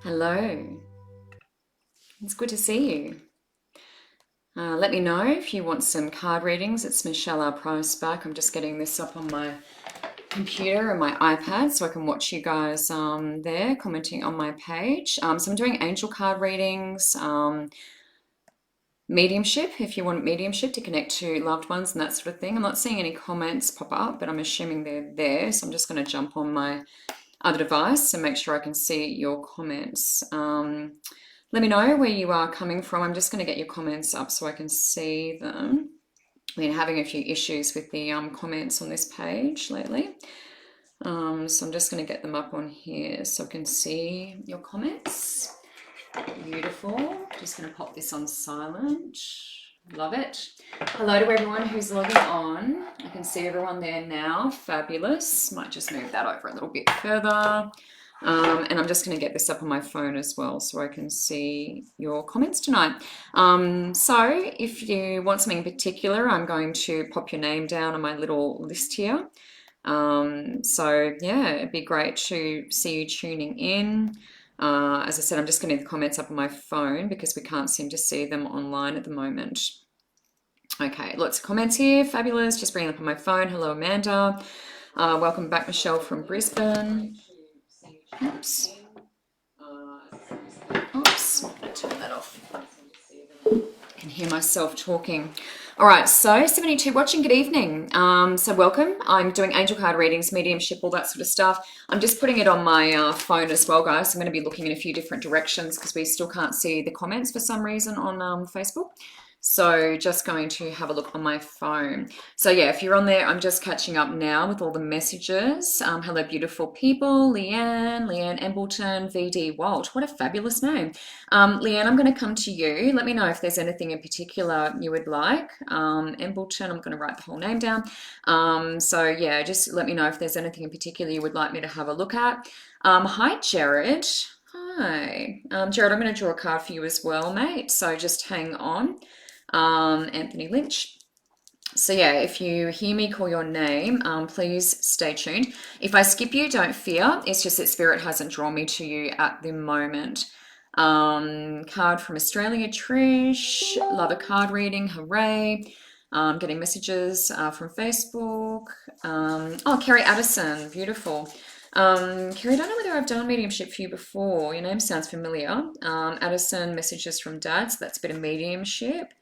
Hello, it's good to see you. Let me know if you want some card readings. It's Michelle R. Price back. I'm just getting this up on my computer and my iPad so I can watch you guys there commenting on my page. So I'm doing angel card readings, mediumship, if you want mediumship to connect to loved ones and that sort of thing. I'm not seeing any comments pop up, but I'm assuming they're there. So I'm just going to jump on my other device and make sure I can see your comments. Let me know where you are coming from. I'm just going to get your comments up so I can see them. I've been having a few issues with the comments on this page lately. So I'm just going to get them up on here so I can see your comments. Beautiful. Just going to pop this on silent. Love it. Hello to everyone who's logging on. I can see everyone there now. Fabulous. Might just move that over a little bit further. And I'm just going to get this up on my phone as well so I can see your comments tonight. So if you want something in particular, I'm going to pop your name down on my little list here. So yeah, it'd be great to see you tuning in. As I said, I'm just getting the comments up on my phone because we can't seem to see them online at the moment. Okay, lots of comments here. Fabulous. Just bringing them up on my phone. Hello, Amanda. Welcome back, Michelle from Brisbane. Oops. Oops. I'm going to turn that off. I can hear myself talking. All right, so 72 watching, good evening. So welcome. I'm doing angel card readings, mediumship, all that sort of stuff. I'm just putting it on my phone as well, guys. I'm going to be looking in a few different directions because we still can't see the comments for some reason on Facebook. So just going to have a look on my phone. So yeah, if you're on there, I'm just catching up now with all the messages. Hello, beautiful people. Leanne Embleton, VD Walt. What a fabulous name. Leanne, I'm going to come to you. Let me know if there's anything in particular you would like. Embleton, I'm going to write the whole name down. So yeah, just let me know if there's anything in particular you would like me to have a look at. Hi, Jared. Hi. Jared, I'm going to draw a card for you as well, mate. So just hang on. Anthony Lynch. So yeah, if you hear me call your name, please stay tuned. If I skip you, don't fear. It's just that Spirit hasn't drawn me to you at the moment. Card from Australia, Trish. Love a card reading. Hooray. Getting messages from Facebook. Oh, Kerry Addison. Beautiful. Kerry, I don't know whether I've done mediumship for you before. Your name sounds familiar. Addison, messages from Dad. So that's a bit of mediumship.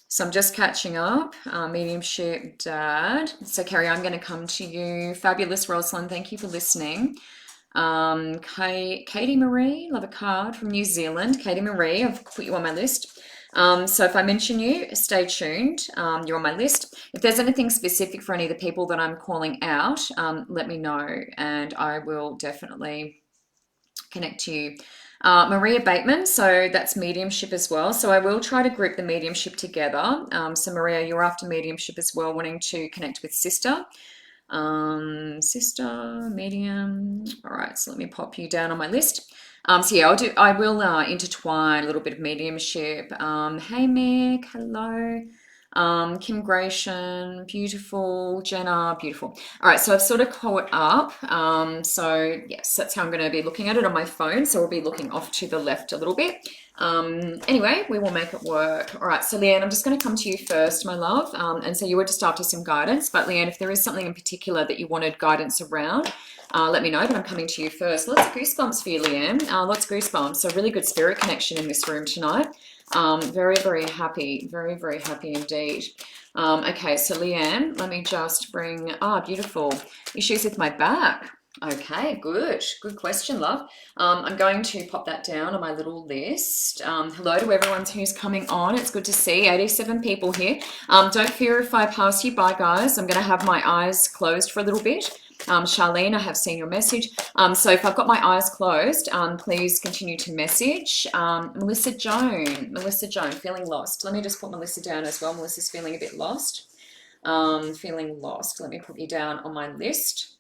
So I'm just catching up. Mediumship, Dad. So Kerry, I'm going to come to you. Fabulous, Rosalind. Thank you for listening. Katie Marie, love a card from New Zealand. Katie Marie, I've put you on my list. So if I mention you, stay tuned. You're on my list. If there's anything specific for any of the people that I'm calling out, let me know and I will definitely connect to you. Maria Bateman, so that's mediumship as well. So I will try to group the mediumship together. So Maria, you're after mediumship as well, wanting to connect with sister. Sister, medium. All right, so let me pop you down on my list. So yeah, I will intertwine a little bit of mediumship. Hey Mick, hello. Kim Gratian, beautiful. Jenna, beautiful. All right, so I've sort of caught up. So yes, that's how I'm going to be looking at it on my phone. So we'll be looking off to the left a little bit. Anyway, we will make it work. All right, so Leanne, I'm just going to come to you first, my love. And so you were just after some guidance, but Leanne, if there is something in particular that you wanted guidance around, let me know, but I'm coming to you first. Lots of goosebumps for you, Leanne. Lots of goosebumps. So really good spirit connection in this room tonight. Very, very happy. Very, very happy indeed. Okay, so Leanne, let me just bring, beautiful. Issues with my back. Okay, good. Good question, love. I'm going to pop that down on my little list. Hello to everyone who's coming on. It's good to see 87 people here. Don't fear if I pass you by, guys. I'm going to have my eyes closed for a little bit. Charlene, I have seen your message. So if I've got my eyes closed, please continue to message. Melissa Joan, feeling lost. Let me just put Melissa down as well. Melissa's feeling a bit lost. Feeling lost. Let me put you down on my list.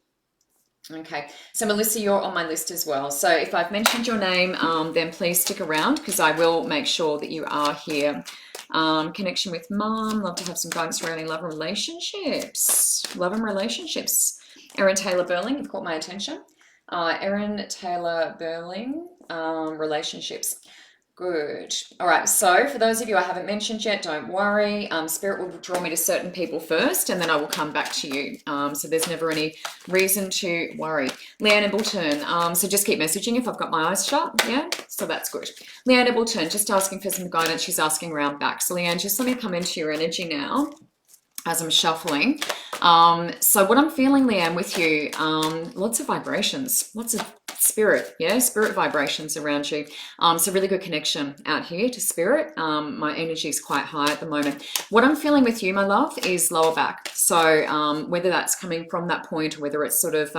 Okay, so Melissa, you're on my list as well. So if I've mentioned your name, then please stick around because I will make sure that you are here. Connection with mom, love to have some guidance surrounding love and relationships. Love and relationships. Erin Taylor Burling, you've caught my attention. Erin Taylor Burling, relationships. Good. All right. So for those of you I haven't mentioned yet, don't worry. Spirit will draw me to certain people first, and then I will come back to you. So there's never any reason to worry. Leanne Ebleton. So just keep messaging if I've got my eyes shut. Yeah. So that's good. Leanne Ebleton, just asking for some guidance. She's asking around back. So Leanne, just let me come into your energy now as I'm shuffling. So what I'm feeling, Leanne, with you, lots of vibrations, lots of spirit, yeah, spirit vibrations around you. So really good connection out here to spirit. My energy is quite high at the moment. What I'm feeling with you, my love, is lower back. So whether that's coming from that point or whether it's sort of,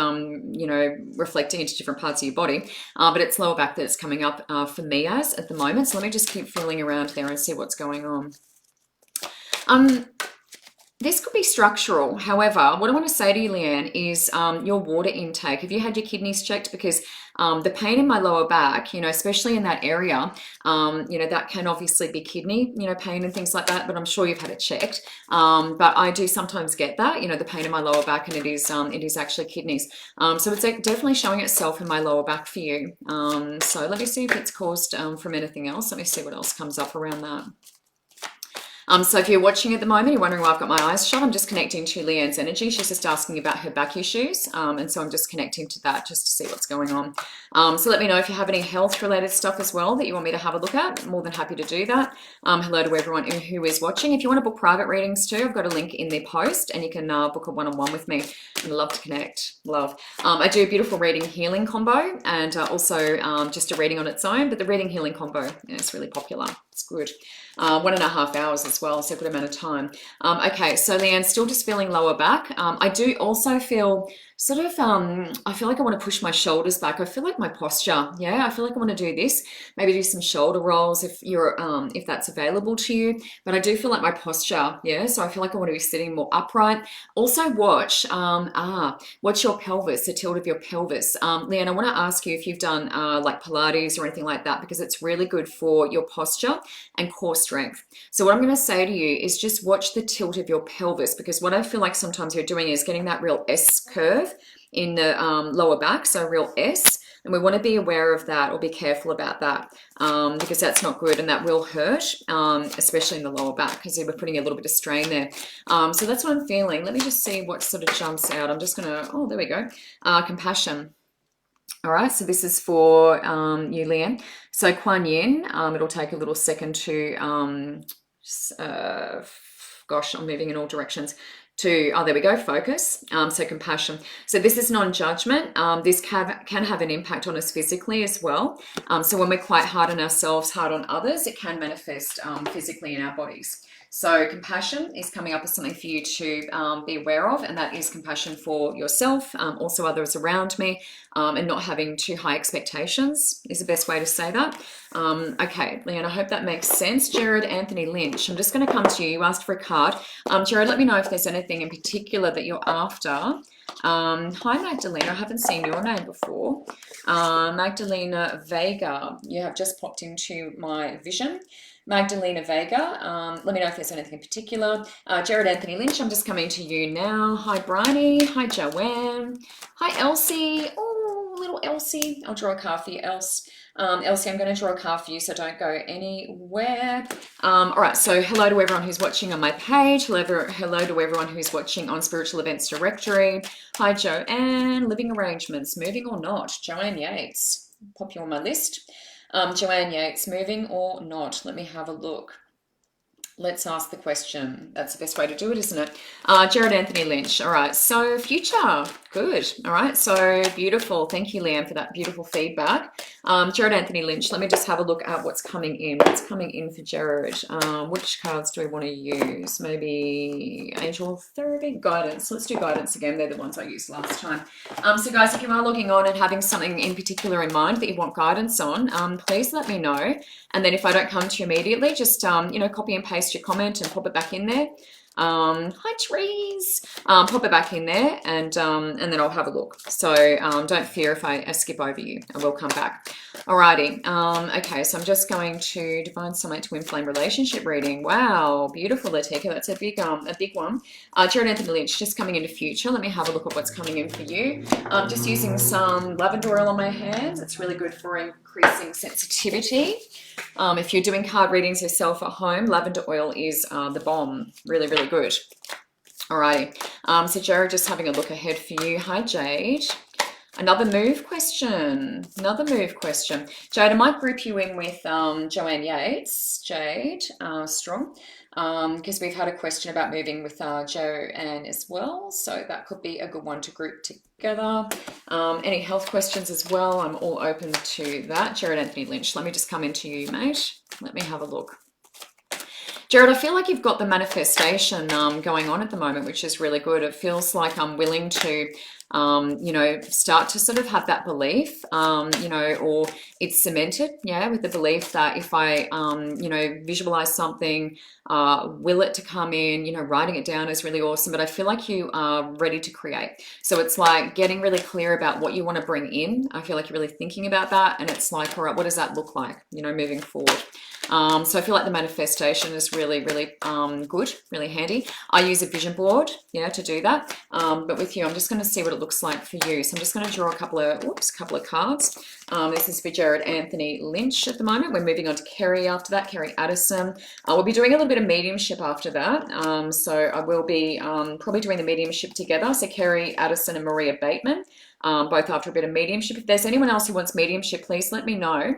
you know, reflecting into different parts of your body, but it's lower back that's coming up for me as at the moment. So let me just keep feeling around there and see what's going on. This could be structural. However, what I want to say to you, Leanne, is your water intake. Have you had your kidneys checked? Because the pain in my lower back, you know, especially in that area, you know, that can obviously be kidney, you know, pain and things like that, but I'm sure you've had it checked. But I do sometimes get that, you know, the pain in my lower back, and it is actually kidneys. So it's definitely showing itself in my lower back for you. So let me see if it's caused from anything else. Let me see what else comes up around that. So if you're watching at the moment, you're wondering why I've got my eyes shut, I'm just connecting to Leanne's energy. She's just asking about her back issues. And so I'm just connecting to that just to see what's going on. So let me know if you have any health related stuff as well that you want me to have a look at. I'm more than happy to do that. Hello to everyone who is watching. If you want to book private readings too, I've got a link in the post, and you can book a one-on-one with me. I'd love to connect. Love. I do a beautiful reading healing combo, and also just a reading on its own, but the reading healing combo is really popular. It's good. 1.5 hours as well, so a good amount of time. Okay, so Leanne, still just feeling lower back. I do also feel sort of, I feel like I want to push my shoulders back. I feel like my posture, yeah, I feel like I want to do this, maybe do some shoulder rolls if you're, if that's available to you. But I do feel like my posture, yeah, so I feel like I want to be sitting more upright. Also watch your pelvis, the tilt of your pelvis. Leanne, I want to ask you if you've done like Pilates or anything like that, because it's really good for your posture and core strength. So what I'm going to say to you is just watch the tilt of your pelvis, because what I feel like sometimes you're doing is getting that real S curve in the lower back, so real S, and we want to be aware of that or be careful about that because that's not good and that will hurt, especially in the lower back, because we're putting a little bit of strain there. So that's what I'm feeling. Let me just see what sort of jumps out. I'm just going to, oh, there we go. Compassion. All right, so this is for you, Leanne. So Kuan Yin, it'll take a little second to, gosh, I'm moving in all directions. Oh, there we go, focus. So compassion. So this is non-judgment. This can have an impact on us physically as well. So when we're quite hard on ourselves, hard on others, it can manifest physically in our bodies. So compassion is coming up as something for you to be aware of, and that is compassion for yourself, also others around me, and not having too high expectations is the best way to say that. Okay, Leanne, I hope that makes sense. Jared Anthony Lynch, I'm just going to come to you. You asked for a card. Jared, let me know if there's anything in particular that you're after. Hi, Magdalena. I haven't seen your name before. Magdalena Vega, you have just popped into my vision. Magdalena Vega, let me know if there's anything in particular. Jared Anthony Lynch, I'm just coming to you now. Hi, Bryony. Hi, Joanne. Hi, Elsie. Oh, little Elsie. I'll draw a card for you, Elsie. Elsie, I'm going to draw a card for you, so don't go anywhere. All right, so hello to everyone who's watching on my page. Hello to everyone who's watching on Spiritual Events Directory. Hi, Joanne. Living arrangements, moving or not? Joanne Yates. Pop you on my list. Joanne Yates, moving or not? Let me have a look. Let's ask the question. That's the best way to do it, isn't it? Jared Anthony Lynch. All right, so future. Good. All right, so beautiful. Thank you, Liam, for that beautiful feedback. Jared Anthony Lynch, let me just have a look at what's coming in. What's coming in for Jared? Which cards do we want to use? Maybe Angel Therapy? Guidance. Let's do guidance again. They're the ones I used last time. So guys, if you are logging on and having something in particular in mind that you want guidance on, please let me know. And then if I don't come to you immediately, just, you know, copy and paste your comment and pop it back in there. Hi trees. Pop it back in there, and then I'll have a look. So don't fear if I skip over you. I will come back. Alrighty. Okay, so I'm just going to Divine Soulmate Twin Flame relationship reading. Wow, beautiful, Latika. That's a big one. Jared Anthony Lynch, just coming into future. Let me have a look at what's coming in for you. I'm just using some lavender oil on my hands. It's really good for increasing sensitivity. If you're doing card readings yourself at home, lavender oil is the bomb. Really, really good. Alrighty. So Jared, just having a look ahead for you. Hi, Jade. Another move question. Jade, I might group you in with Joanne Yates. Jade, strong. Because we've had a question about moving with Joanne as well. So that could be a good one to group together. Any health questions as well, I'm all open to that. Jared Anthony Lynch, let me just come into you, mate. Let me have a look. Jared, I feel like you've got the manifestation going on at the moment, which is really good. It feels like I'm willing to start to sort of have that belief, or it's cemented, with the belief that if I, visualize something, will it to come in, writing it down is really awesome, but I feel like you are ready to create. So it's like getting really clear about what you want to bring in. I feel like you're really thinking about that, and it's like, all right, what does that look like, moving forward? So I feel like the manifestation is really, really good, really handy. I use a vision board, to do that. But with you, I'm just going to see what it looks like for you. So I'm just going to draw a couple of cards. This is for Jared Anthony Lynch at the moment. We're moving on to Kerry after that, Kerry Addison. We'll be doing a little bit of mediumship after that. So I will be probably doing the mediumship together. So Kerry Addison and Maria Bateman. Both after a bit of mediumship. If there's anyone else who wants mediumship, please let me know,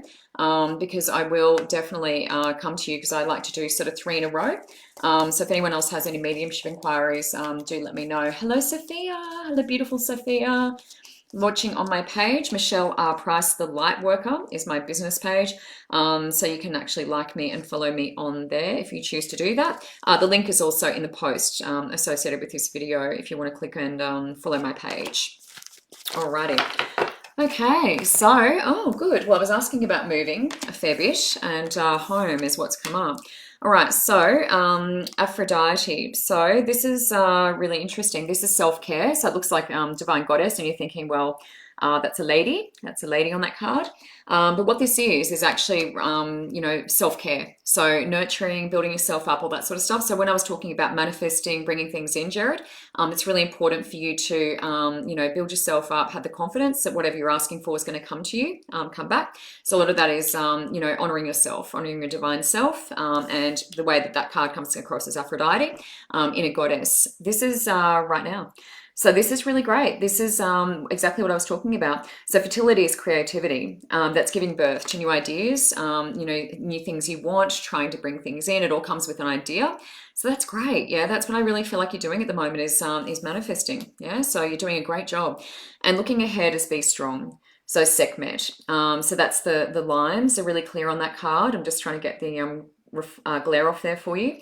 because I will definitely come to you, because I like to do sort of 3 in a row. So if anyone else has any mediumship inquiries, do let me know. Hello, Sophia. Hello, beautiful Sophia. Watching on my page, Michelle R. Price, the Light Worker, is my business page. So you can actually like me and follow me on there if you choose to do that. The link is also in the post associated with this video if you want to click and follow my page. Alrighty. Okay, so, oh, good. Well, I was asking about moving a fair bit, and home is what's come up. All right, so Aphrodite. So this is really interesting. This is self-care. So it looks like Divine Goddess, and you're thinking, well, that's a lady. That's a lady on that card. But what this is actually, self-care. So nurturing, building yourself up, all that sort of stuff. So when I was talking about manifesting, bringing things in, Jared, it's really important for you to, build yourself up, have the confidence that whatever you're asking for is going to come to you, come back. So a lot of that is, honoring yourself, honoring your divine self. And the way that card comes across as Aphrodite, in a goddess. This is right now. So this is really great. This is exactly what I was talking about. So fertility is creativity. That's giving birth to new ideas, new things you want, trying to bring things in. It all comes with an idea. So that's great. Yeah, that's what I really feel like you're doing at the moment is manifesting. Yeah, so you're doing a great job. And looking ahead is be strong. So Sekhmet. So that's the lines are really clear on that card. I'm just trying to get the glare off there for you.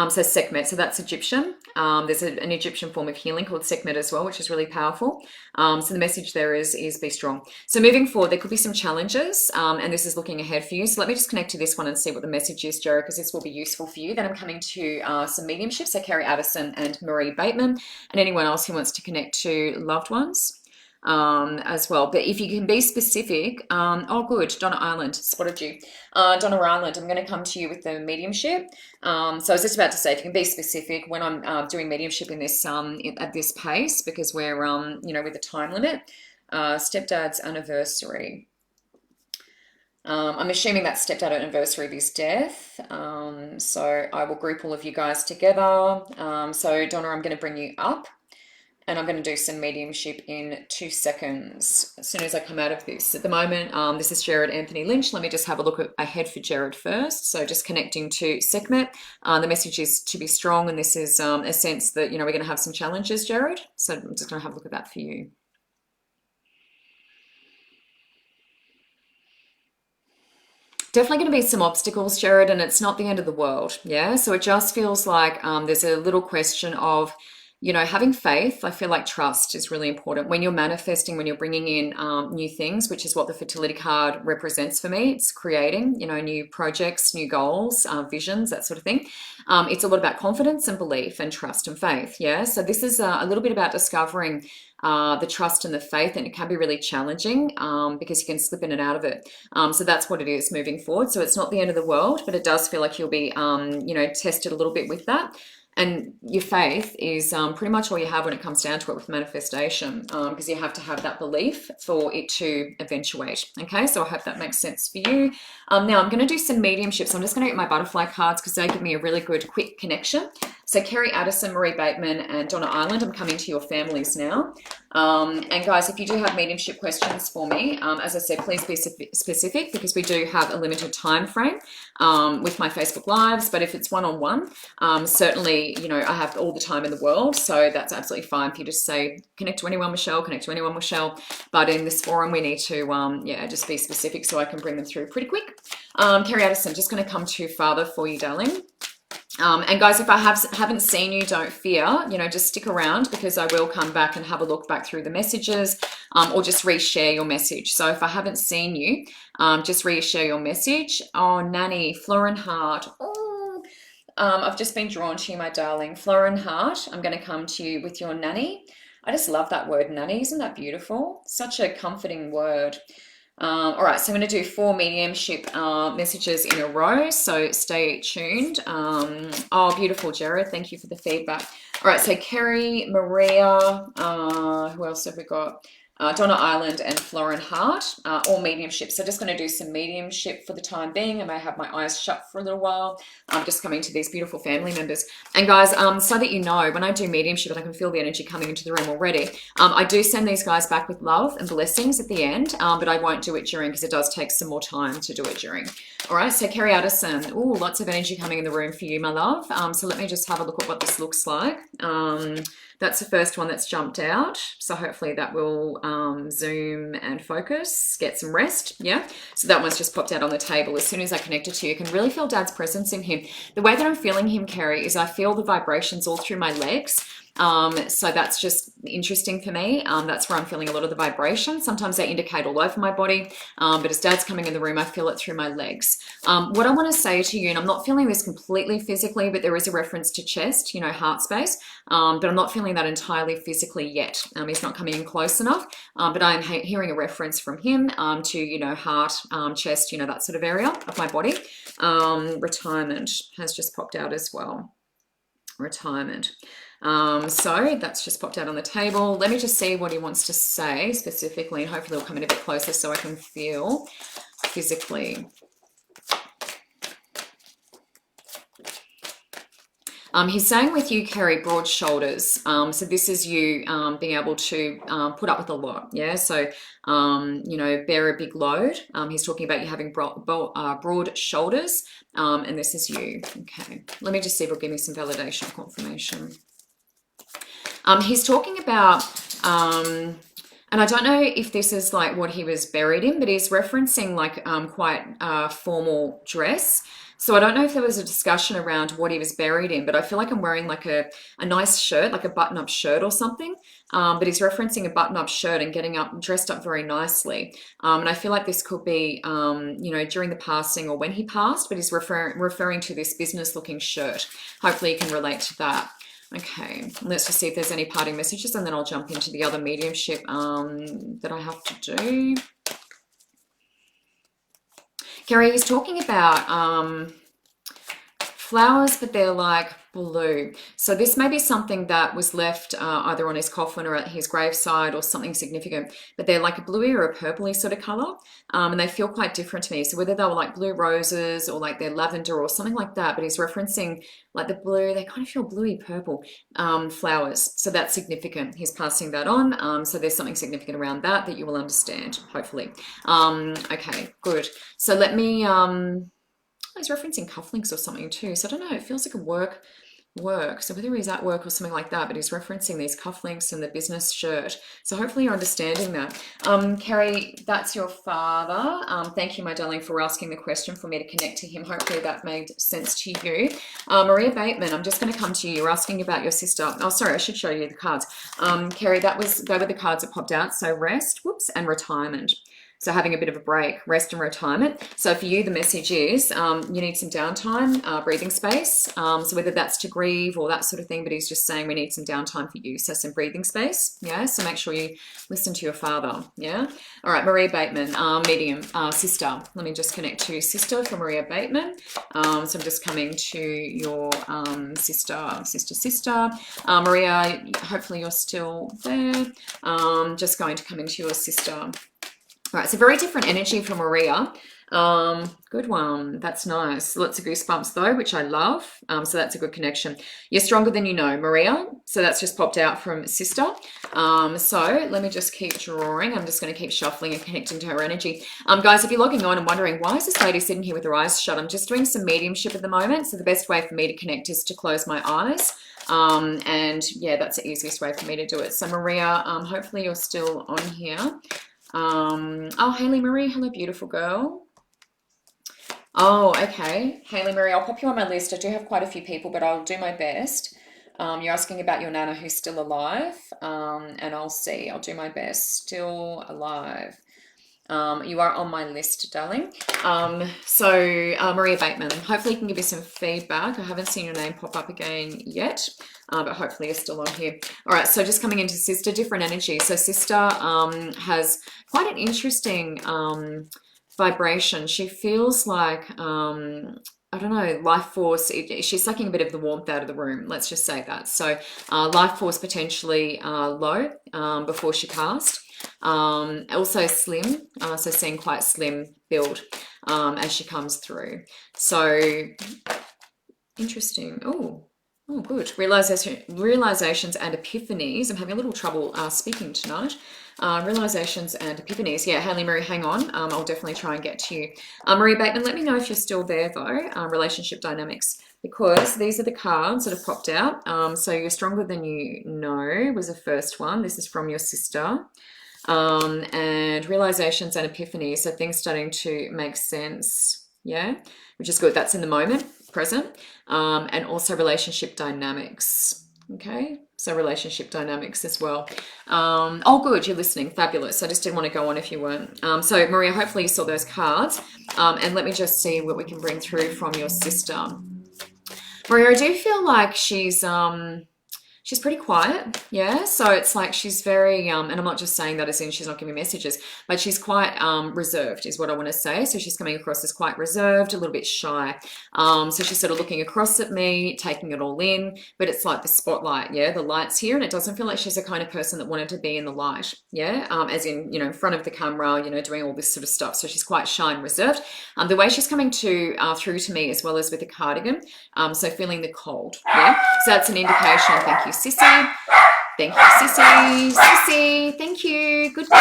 So Sekhmet, so that's Egyptian. There's an Egyptian form of healing called Sekhmet as well, which is really powerful. So the message there is be strong. So moving forward, there could be some challenges, and this is looking ahead for you. So let me just connect to this one and see what the message is, Jared, because this will be useful for you. Then I'm coming to some mediumship, so Kerry Addison and Marie Bateman, and anyone else who wants to connect to loved ones. As well. But if you can be specific, oh good, Donna Ireland, spotted you. Donna Ireland, I'm going to come to you with the mediumship. So I was just about to say, if you can be specific when I'm doing mediumship in this at this pace, because we're with a time limit. Stepdad's anniversary. I'm assuming that stepdad anniversary of his death. So I will group all of you guys together. So Donna, I'm going to bring you up. And I'm going to do some mediumship in 2 seconds as soon as I come out of this. At the moment, this is Jared Anthony Lynch. Let me just have a look ahead for Jared first. So just connecting to Sekhmet. The message is to be strong, and this is a sense that, we're going to have some challenges, Jared. So I'm just going to have a look at that for you. Definitely going to be some obstacles, Jared, and it's not the end of the world. Yeah, so it just feels like there's a little question of, you know, having faith, I feel like trust is really important when you're manifesting, when you're bringing in new things, which is what the fertility card represents for me. It's creating, you know, new projects, new goals, visions, that sort of thing. It's a lot about confidence and belief and trust and faith. Yeah. So this is a little bit about discovering the trust and the faith, and it can be really challenging because you can slip in and out of it. So that's what it is moving forward. So it's not the end of the world, but it does feel like you'll be, you know, tested a little bit with that. And your faith is pretty much all you have when it comes down to it with manifestation, because you have to have that belief for it to eventuate. Okay, so I hope that makes sense for you. Now I'm going to do some mediumship. So I'm just going to get my butterfly cards because they give me a really good quick connection. So Kerry Addison, Marie Bateman, and Donna Island, I'm coming to your families now. And guys, if you do have mediumship questions for me, as I said, please be specific because we do have a limited time frame with my Facebook Lives. But if it's one-on-one, certainly, you know, I have all the time in the world. So that's absolutely fine for you to say, connect to anyone, Michelle, connect to anyone, Michelle. But in this forum, we need to, yeah, just be specific so I can bring them through pretty quick. Kerry Addison, just going to come to Father for you, darling. And guys, if I haven't seen you, don't fear, you know, just stick around because I will come back and have a look back through the messages or just reshare your message. So if I haven't seen you, just reshare your message. Oh, Nanny, Florin Heart. Oh, I've just been drawn to you, my darling. Florin Heart, I'm going to come to you with your nanny. I just love that word, nanny. Isn't that beautiful? Such a comforting word. All right, so I'm going to do 4 mediumship messages in a row, so stay tuned. Oh, beautiful, Jared. Thank you for the feedback. All right, so Kerry, Maria, who else have we got? Donna Island and Florin Hart, all mediumship. So just going to do some mediumship for the time being. I may have my eyes shut for a little while. I'm just coming to these beautiful family members. And guys, so that you know, when I do mediumship and I can feel the energy coming into the room already, I do send these guys back with love and blessings at the end, but I won't do it during because it does take some more time to do it during. All right, so Kerry Addison, ooh, lots of energy coming in the room for you, my love. So let me just have a look at what this looks like. That's the first one that's jumped out. So hopefully that will zoom and focus, get some rest. Yeah. So that one's just popped out on the table. As soon as I connected to you, you can really feel Dad's presence in him. The way that I'm feeling him, Kerry, is I feel the vibrations all through my legs. So that's just interesting for me. That's where I'm feeling a lot of the vibration. Sometimes they indicate all over my body, but as Dad's coming in the room, I feel it through my legs. What I want to say to you, and I'm not feeling this completely physically, but there is a reference to chest, you know, heart space, but I'm not feeling that entirely physically yet. He's not coming in close enough, but I'm hearing a reference from him to, you know, heart, chest, you know, that sort of area of my body. Retirement has just popped out as well. Retirement. So that's just popped out on the table. Let me just see what he wants to say specifically, and hopefully he'll come in a bit closer so I can feel physically. He's saying with you, Kerry, broad shoulders. So this is you being able to put up with a lot. Yeah. So, you know, bear a big load. He's talking about you having broad shoulders. And this is you. Okay. Let me just see if it'll give me some validation or confirmation. He's talking about, and I don't know if this is like what he was buried in, but he's referencing like quite formal dress. So I don't know if there was a discussion around what he was buried in, but I feel like I'm wearing like a nice shirt, like a button-up shirt or something. But he's referencing a button-up shirt and getting up, dressed up very nicely. And I feel like this could be, you know, during the passing or when he passed, but he's referring to this business-looking shirt. Hopefully you can relate to that. Okay, let's just see if there's any parting messages, and then I'll jump into the other mediumship that I have to do. Gary is talking about flowers, but they're like blue. So this may be something that was left either on his coffin or at his graveside or something significant, but they're like a bluey or a purpley sort of color. And they feel quite different to me. So whether they were like blue roses or like they're lavender or something like that, but he's referencing like the blue, they kind of feel bluey purple flowers. So that's significant. He's passing that on. So there's something significant around that you will understand, hopefully. Okay, good. So let me, he's referencing cufflinks or something too. So I don't know, it feels like a work work. So whether he's at work or something like that, but he's referencing these cufflinks and the business shirt. So hopefully you're understanding that. Kerry, that's your father. Thank you, my darling, for asking the question for me to connect to him. Hopefully that made sense to you. Maria Bateman, I'm just going to come to you. You're asking about your sister. Oh, sorry, I should show you the cards. Kerry, they were the cards that popped out. So rest, whoops, and retirement. So having a bit of a break, rest and retirement. So for you, the message is you need some downtime, breathing space. So whether that's to grieve or that sort of thing, but he's just saying we need some downtime for you. So some breathing space, yeah? So make sure you listen to your father, yeah? All right, Maria Bateman, medium, sister. Let me just connect to sister for Maria Bateman. So I'm just coming to your sister. Maria, hopefully you're still there. Just going to come into your sister. All right, so very different energy from Maria. Good one. That's nice. Lots of goosebumps though, which I love. So that's a good connection. You're stronger than you know, Maria. So that's just popped out from sister. So let me just keep drawing. I'm just going to keep shuffling and connecting to her energy. Guys, if you're logging on and wondering, why is this lady sitting here with her eyes shut? I'm just doing some mediumship at the moment. So the best way for me to connect is to close my eyes. And yeah, that's the easiest way for me to do it. So Maria, hopefully you're still on here. Oh, Haley Marie, hello, beautiful girl. Oh, okay. Haley Marie, I'll pop you on my list. I do have quite a few people, but I'll do my best. You're asking about your Nana who's still alive, and I'll see. I'll do my best. Still alive. You are on my list, darling. Maria Bateman, hopefully you can give me some feedback. I haven't seen your name pop up again yet, but hopefully you're still on here. All right, so just coming into sister, different energy. So sister has quite an interesting vibration. She feels like, I don't know, life force, she's sucking a bit of the warmth out of the room. Let's just say that. So life force potentially low before she passed. Also slim, so seeing quite slim build as she comes through. So interesting. Oh, good. Realizations and epiphanies. I'm having a little trouble speaking tonight. Realizations and epiphanies. Yeah, Haley Marie, hang on. I'll definitely try and get to you. Maria Bateman, let me know if you're still there though. Relationship dynamics, because these are the cards that have popped out. So you're stronger than you know was the first one. This is from your sister. And realizations and epiphanies. So things starting to make sense. Yeah, which is good. That's in the moment, present. And also relationship dynamics. Okay, so relationship dynamics as well. Oh, good, you're listening. Fabulous. I just didn't want to go on if you weren't. So, Maria, hopefully you saw those cards. And let me just see what we can bring through from your sister. Maria, I do feel like she's pretty quiet, yeah? So it's like she's very, and I'm not just saying that as in she's not giving messages, but she's quite reserved is what I want to say. So she's coming across as quite reserved, a little bit shy. So she's sort of looking across at me, taking it all in, but it's like the spotlight, yeah? The light's here, and it doesn't feel like she's the kind of person that wanted to be in the light, yeah? As in, you know, in front of the camera, you know, doing all this sort of stuff. So she's quite shy and reserved. The way she's coming through to me, as well as with the cardigan, so feeling the cold, yeah? So that's an indication. Thank you, Sissy. Thank you, Sissy. Sissy, thank you. Good girl.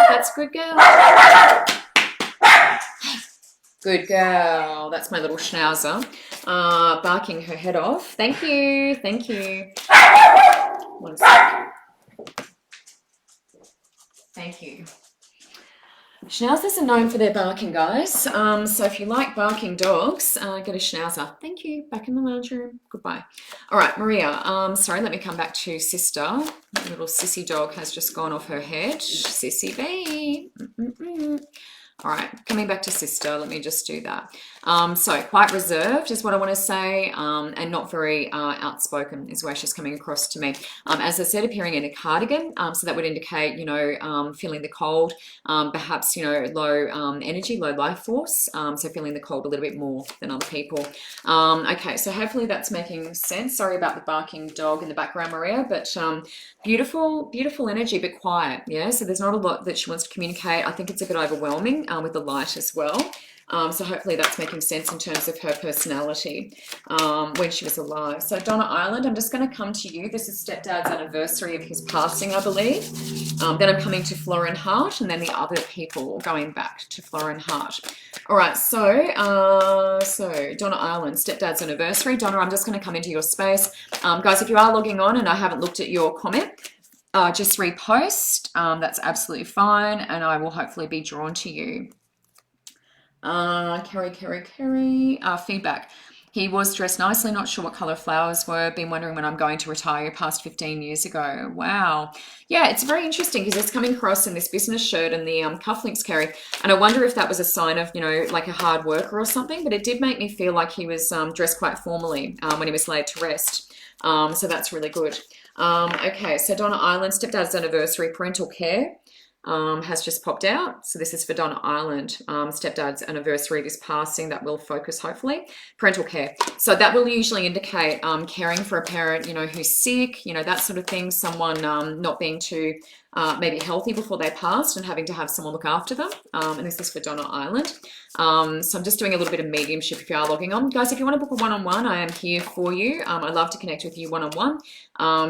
That's good girl. Good girl. That's my little schnauzer. Barking her head off. Thank you. Thank you. One sec. Thank you. Schnauzers are known for their barking, guys. So if you like barking dogs, get a schnauzer. Thank you. Back in the lounge room. Goodbye. All right, Maria. Sorry, let me come back to sister. My little sissy dog has just gone off her head. Sissy B. All right, coming back to sister, let me just do that. So quite reserved is what I want to say, and not very outspoken is where she's coming across to me. As I said, appearing in a cardigan, so that would indicate, you know, feeling the cold, perhaps, you know, low energy, low life force, so feeling the cold a little bit more than other people. Okay, so hopefully that's making sense. Sorry about the barking dog in the background, Maria, but beautiful, beautiful energy, but quiet, yeah? So there's not a lot that she wants to communicate. I think it's a bit overwhelming with the light as well. So hopefully that's making making sense in terms of her personality when she was alive. So Donna Ireland, I'm just going to come to you. This is stepdad's anniversary of his passing, I believe. Then I'm coming to Florin Hart, and then the other people going back to Florin Hart. All right, so Donna Ireland, stepdad's anniversary. Donna, I'm just going to come into your space. Guys, if you are logging on and I haven't looked at your comment, just repost. That's absolutely fine, and I will hopefully be drawn to you. Kerry. Feedback. He was dressed nicely, not sure what colour flowers were. Been wondering when I'm going to retire, past 15 years ago. Wow. Yeah, it's very interesting because it's coming across in this business shirt and the cufflinks, Kerry. And I wonder if that was a sign of, you know, like a hard worker or something. But it did make me feel like he was dressed quite formally when he was laid to rest. So that's really good. Okay, so Donna Ireland, stepdad's anniversary, parental care. Has just popped out. So this is for Donna Ireland, stepdad's anniversary of his passing. That will focus, hopefully. Parental care. So that will usually indicate caring for a parent, you know, who's sick, you know, that sort of thing. Someone not being too maybe healthy before they passed and having to have someone look after them. And this is for Donna Ireland. So I'm just doing a little bit of mediumship if you are logging on. Guys, if you want to book a one-on-one, I am here for you. I'd love to connect with you one-on-one.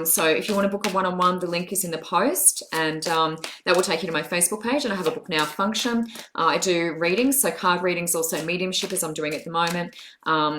So if you want to book a one-on-one, the link is in the post, and that will take you to my Facebook page, and I have a book now function. I do readings, so card readings, also mediumship as I'm doing at the moment,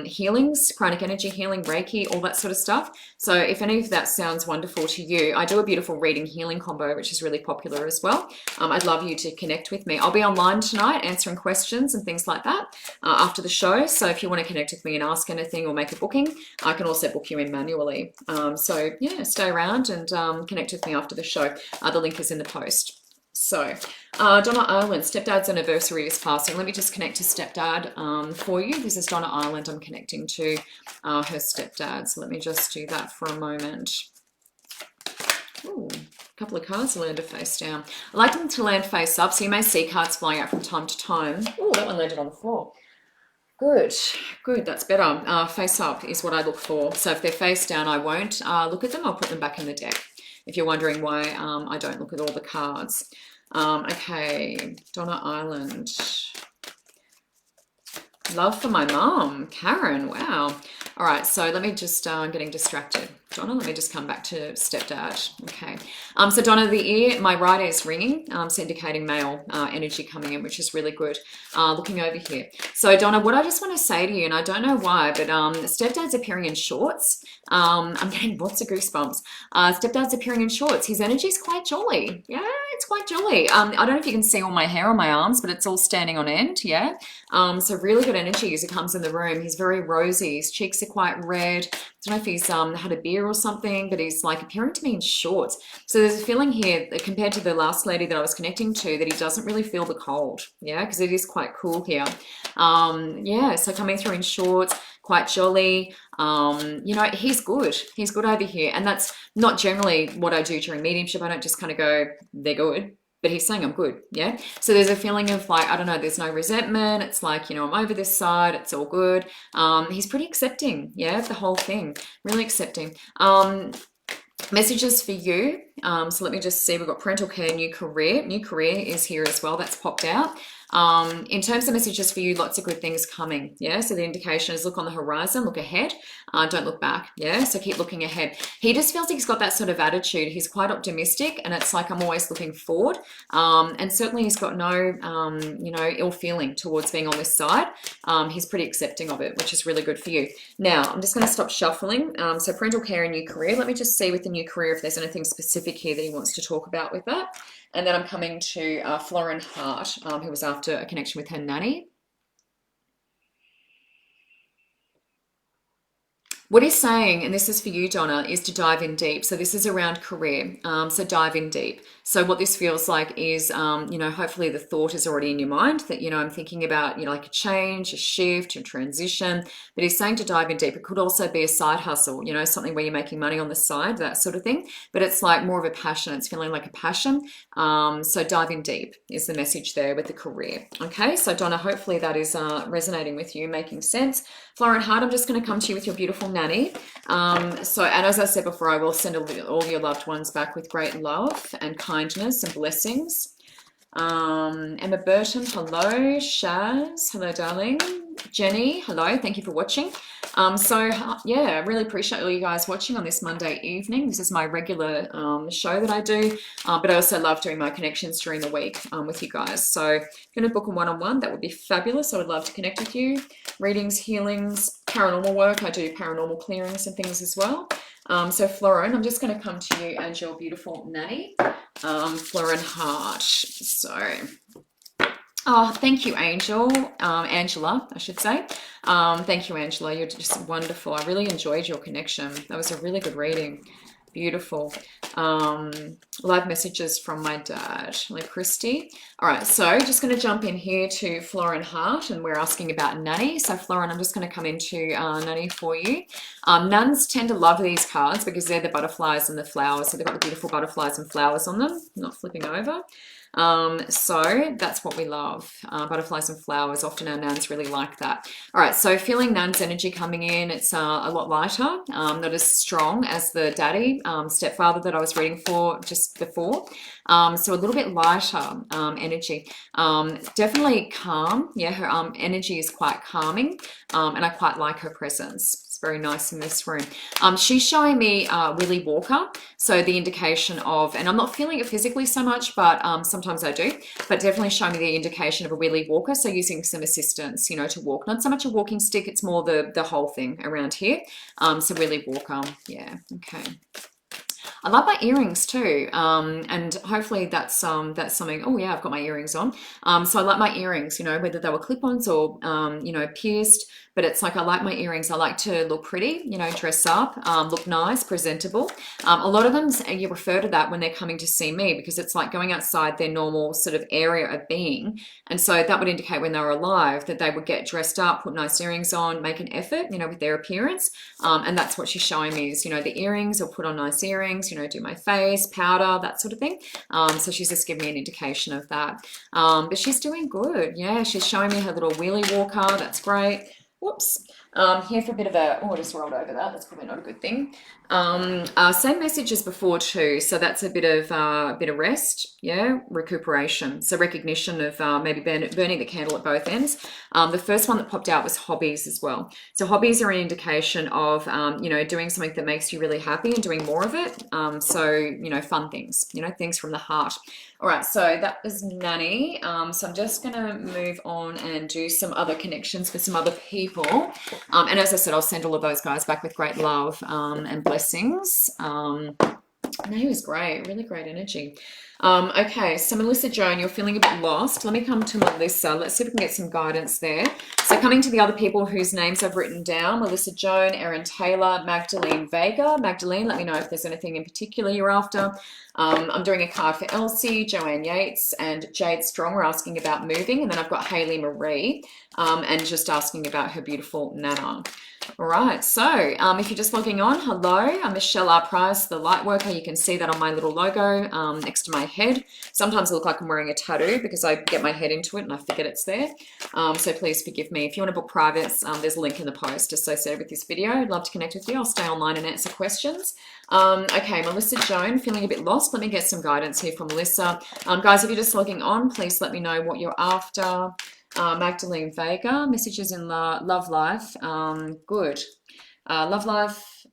healings, chronic energy healing, Reiki, all that sort of stuff. So if any of that sounds wonderful to you, I do a beautiful reading healing combo, which is really popular as well. I'd love you to connect with me. I'll be online tonight answering questions and things like that after the show. So if you want to connect with me and ask anything or make a booking, I can also book you in manually. So yeah, stay around and connect with me after the show. The link is in the post. So Donna Ireland, stepdad's anniversary is passing. Let me just connect to stepdad for you. This is Donna Ireland. I'm connecting to her stepdad. So let me just do that for a moment. Ooh, a couple of cards landed face down. I like them to land face up, so you may see cards flying out from time to time. Oh, that one landed on the floor. Good, that's better. Face up is what I look for. So if they're face down, I won't look at them. I'll put them back in the deck. If you're wondering why I don't look at all the cards. Okay, Donna Ireland. Love for my mom, Karen, wow. All right, so let me just, I'm getting distracted. Donna, let me just come back to stepdad. Okay. So Donna, the ear, my right ear is ringing, so indicating male energy coming in, which is really good. Looking over here. So Donna, what I just want to say to you, and I don't know why, but stepdad's appearing in shorts. I'm getting lots of goosebumps. Stepdad's appearing in shorts. His energy is quite jolly. Yeah, it's quite jolly. I don't know if you can see all my hair on my arms, but it's all standing on end. Yeah. So really good energy as he comes in the room. He's very rosy. His cheeks are quite red. I don't know if he's had a beer or something, but he's like appearing to me in shorts. So there's a feeling here that compared to the last lady that I was connecting to, that he doesn't really feel the cold. Yeah, because it is quite cool here. Yeah, so coming through in shorts, quite jolly. You know, he's good. He's good over here. And that's not generally what I do during mediumship. I don't just kind of go, they're good. But he's saying I'm good, yeah? So there's a feeling of like, I don't know, there's no resentment. It's like, you know, I'm over this side. It's all good. He's pretty accepting, yeah, the whole thing. Really accepting. Messages for you. So let me just see. We've got parental care, new career. New career is here as well. That's popped out. In terms of messages for you, lots of good things coming. Yeah. So the indication is look on the horizon, look ahead. Don't look back. Yeah. So keep looking ahead. He just feels like he's got that sort of attitude. He's quite optimistic, and it's like I'm always looking forward. And certainly he's got no, you know, ill feeling towards being on this side. He's pretty accepting of it, which is really good for you. Now, I'm just going to stop shuffling. So parental care and new career. Let me just see with the new career if there's anything specific here that he wants to talk about with that. And then I'm coming to Florin Hart, who was after a connection with her nanny. What he's saying, and this is for you, Donna, is to dive in deep. So this is around career. So dive in deep. So what this feels like is, you know, hopefully the thought is already in your mind that, you know, I'm thinking about, you know, like a change, a shift, a transition. But he's saying to dive in deep. It could also be a side hustle, you know, something where you're making money on the side, that sort of thing. But it's like more of a passion. It's feeling like a passion. So dive in deep is the message there with the career. Okay, so Donna, hopefully that is resonating with you, making sense. Florin Hart, I'm just going to come to you with your beautiful nanny. So, and as I said before, I will send all your loved ones back with great love and kindness and blessings. Emma Burton, hello. Shaz, hello, darling. Jenny, hello, thank you for watching. Yeah, I really appreciate all you guys watching on this Monday evening. This is my regular show that I do, but I also love doing my connections during the week with you guys. So if you're going to book a one-on-one, that would be fabulous. I would love to connect with you. Readings, healings, paranormal work. I do paranormal clearings and things as well. So Florin, I'm just going to come to you and your beautiful nanny, Florin Hart. So... oh, thank you, Angel. Angela, I should say. Thank you, Angela. You're just wonderful. I really enjoyed your connection. That was a really good reading. Beautiful. Live messages from my dad, like Christy. All right, so just going to jump in here to Florin Hart, and we're asking about Nanny. So Florin, I'm just going to come into Nanny for you. Nuns tend to love these cards because they're the butterflies and the flowers. So they've got the beautiful butterflies and flowers on them, not flipping over. So that's what we love. Butterflies and flowers. Often our nuns really like that. All right, so feeling nun's energy coming in. It's a lot lighter, not as strong as the daddy, stepfather that I was reading for just before. So a little bit lighter energy. Definitely calm. Yeah, her energy is quite calming, and I quite like her presence. Very nice in this room. She's showing me Willy Walker, so the indication of, and I'm not feeling it physically so much, but sometimes I do, but definitely showing me the indication of a Willy Walker, so using some assistance, you know, to walk. Not so much a walking stick, it's more the whole thing around here. So Willy Walker, yeah, okay. I love my earrings too, and hopefully that's something. Oh yeah, I've got my earrings on. So I like my earrings, you know, whether they were clip-ons or you know, pierced. But it's like I like my earrings. I like to look pretty, you know, dress up, look nice, presentable. A lot of them, you refer to that when they're coming to see me because it's like going outside their normal sort of area of being. And so that would indicate when they were alive that they would get dressed up, put nice earrings on, make an effort, you know, with their appearance. And that's what she's showing me is, you know, the earrings or put on nice earrings, you know, do my face, powder, that sort of thing. So she's just giving me an indication of that. But she's doing good. Yeah, she's showing me her little wheelie walker. That's great. Whoops. Here for a bit of a, oh, I just rolled over that. That's probably not a good thing. Same message as before too. So that's a bit of rest, yeah, recuperation. So recognition of maybe burning the candle at both ends. The first one that popped out was hobbies as well. So hobbies are an indication of, you know, doing something that makes you really happy and doing more of it. So, you know, fun things, you know, things from the heart. All right, so that was Nanny. So I'm just going to move on and do some other connections for some other people. And as I said, I'll send all of those guys back with great love and blessings. Nanny was great, really great energy. Okay, so Melissa Joan, you're feeling a bit lost. Let me come to Melissa. Let's see if we can get some guidance there. So coming to the other people whose names I've written down, Melissa Joan, Erin Taylor, Magdalene Vega. Magdalene, let me know if there's anything in particular you're after. I'm doing a card for Elsie, Joanne Yates, and Jade Strong. We're asking about moving. And then I've got Hayley Marie and just asking about her beautiful Nana. All right, so if you're just logging on, hello, I'm Michelle R. Price, the light worker. You can see that on my little logo next to my head. Sometimes I look like I'm wearing a tattoo because I get my head into it and I forget it's there. So please forgive me. If you want to book privates, there's a link in the post associated with this video. I'd love to connect with you. I'll stay online and answer questions. Okay, Melissa Joan, feeling a bit lost. Let me get some guidance here from Melissa. Guys, if you're just logging on, please let me know what you're after. Magdalene Vega, messages in love life. Good. Love life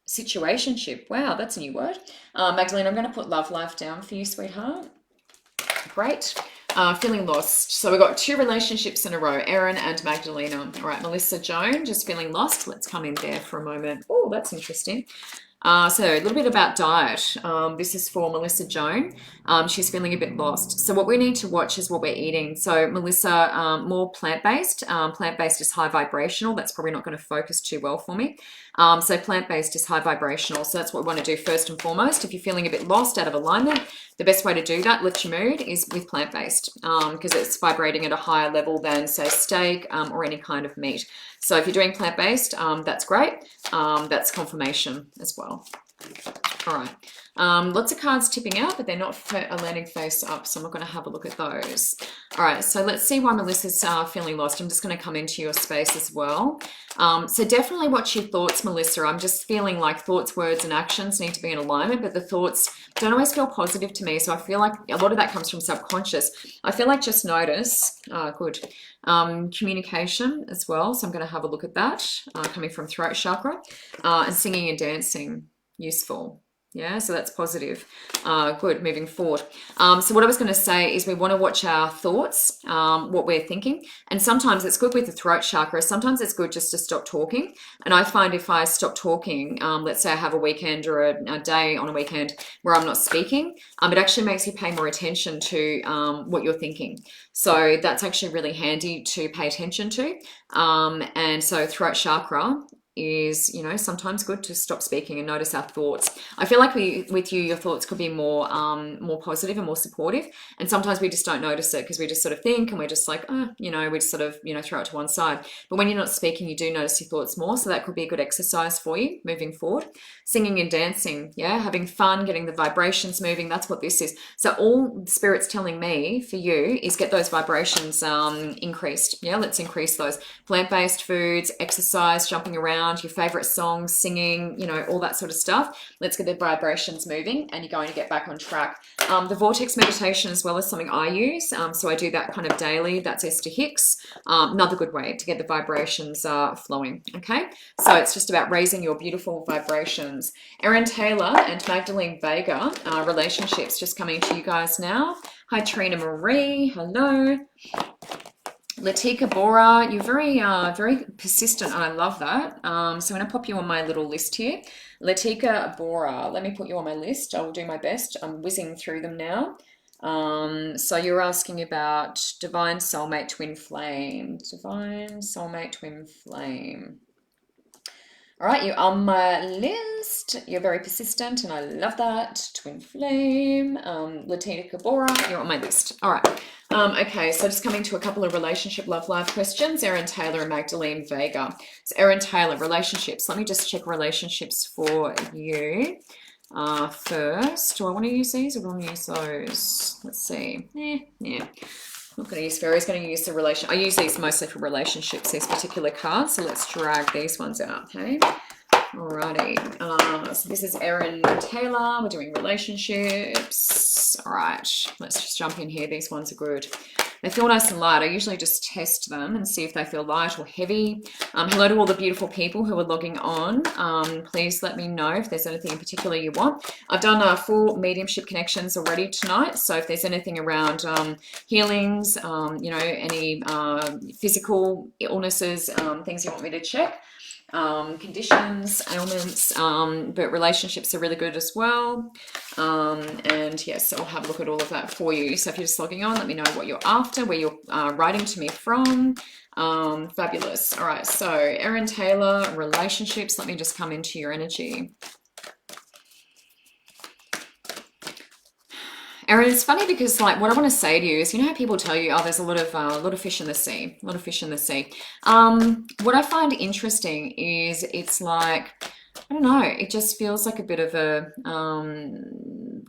situationship. Wow, that's a new word. Magdalene, I'm going to put love life down for you, sweetheart. Great. Feeling lost. So we've got two relationships in a row, Erin and Magdalena. All right, Melissa Joan, just feeling lost. Let's come in there for a moment. Oh, that's interesting. So a little bit about diet. This is for Melissa Joan. She's feeling a bit lost. So what we need to watch is what we're eating. So Melissa, more plant-based. Plant-based is high vibrational. That's probably not going to focus too well for me. So plant-based is high vibrational. So that's what we want to do first and foremost. If you're feeling a bit lost, out of alignment, the best way to do that, lift your mood, is with plant-based because it's vibrating at a higher level than, say, steak or any kind of meat. So if you're doing plant-based, that's great. That's confirmation as well. All right. Lots of cards tipping out, but they're not landing face up, so I'm not going to have a look at those. All right, so let's see why Melissa's feeling lost. I'm just going to come into your space as well. So definitely watch your thoughts, Melissa. I'm just feeling like thoughts, words, and actions need to be in alignment, but the thoughts don't always feel positive to me. So I feel like a lot of that comes from subconscious. I feel like just notice, good, communication as well. So I'm going to have a look at that, coming from throat chakra, and singing and dancing, useful. Yeah, so that's positive. Good, moving forward. So what I was going to say is we want to watch our thoughts, what we're thinking. And sometimes it's good with the throat chakra. Sometimes it's good just to stop talking. And I find if I stop talking, let's say I have a weekend or a day on a weekend where I'm not speaking, it actually makes you pay more attention to what you're thinking. So that's actually really handy to pay attention to. And so throat chakra is, you know, sometimes good to stop speaking and notice our thoughts. I feel like with you, your thoughts could be more positive and more supportive. And sometimes we just don't notice it because we just sort of think and we're just like, you know, we just sort of, you know, throw it to one side. But when you're not speaking, you do notice your thoughts more. So that could be a good exercise for you moving forward. Singing and dancing, yeah, having fun, getting the vibrations moving. That's what this is. So all Spirit's telling me for you is get those vibrations increased. Yeah, let's increase those. Plant-based foods, exercise, jumping around, your favorite songs, singing, you know, all that sort of stuff. Let's get the vibrations moving and you're going to get back on track. The vortex meditation as well is something I use. So I do that kind of daily. That's Esther Hicks. Another good way to get the vibrations flowing. Okay. So it's just about raising your beautiful vibrations. Erin Taylor and Magdalene Vega, relationships, just coming to you guys now. Hi, Trina Marie. Hello. Latika Bora, you're very persistent, and I love that. So I'm going to pop you on my little list here. Latika Bora, let me put you on my list. I will do my best. I'm whizzing through them now. So you're asking about divine soulmate twin flame. Divine soulmate twin flame. All right, you're on my list. You're very persistent, and I love that. Twin flame. Latika Bora, you're on my list. All right. Okay, so just coming to a couple of relationship love life questions. Erin Taylor and Magdalene Vega. So Erin Taylor, relationships. Let me just check relationships for you. First, do I want to use these or do I want to use those? Let's see. Yeah. I'm not going to use fairies, going to use the relation. I use these mostly for relationships, these particular cards. So let's drag these ones out, okay? Alrighty. So this is Erin Taylor. We're doing relationships. All right. Let's just jump in here. These ones are good. They feel nice and light. I usually just test them and see if they feel light or heavy. Hello to all the beautiful people who are logging on. Please let me know if there's anything in particular you want. I've done 4 mediumship connections already tonight. So if there's anything around healings, you know, any physical illnesses, things you want me to check, conditions, ailments, but relationships are really good as well. And yes, so I'll have a look at all of that for you. So if you're just logging on, let me know what you're after, where you're writing to me from. Fabulous. All right, so Erin Taylor, relationships. Let me just come into your energy. Erin, it's funny because, like, what I want to say to you is, you know how people tell you, oh, there's a lot of fish in the sea, a lot of fish in the sea. What I find interesting is it's like, I don't know, it just feels like a bit of a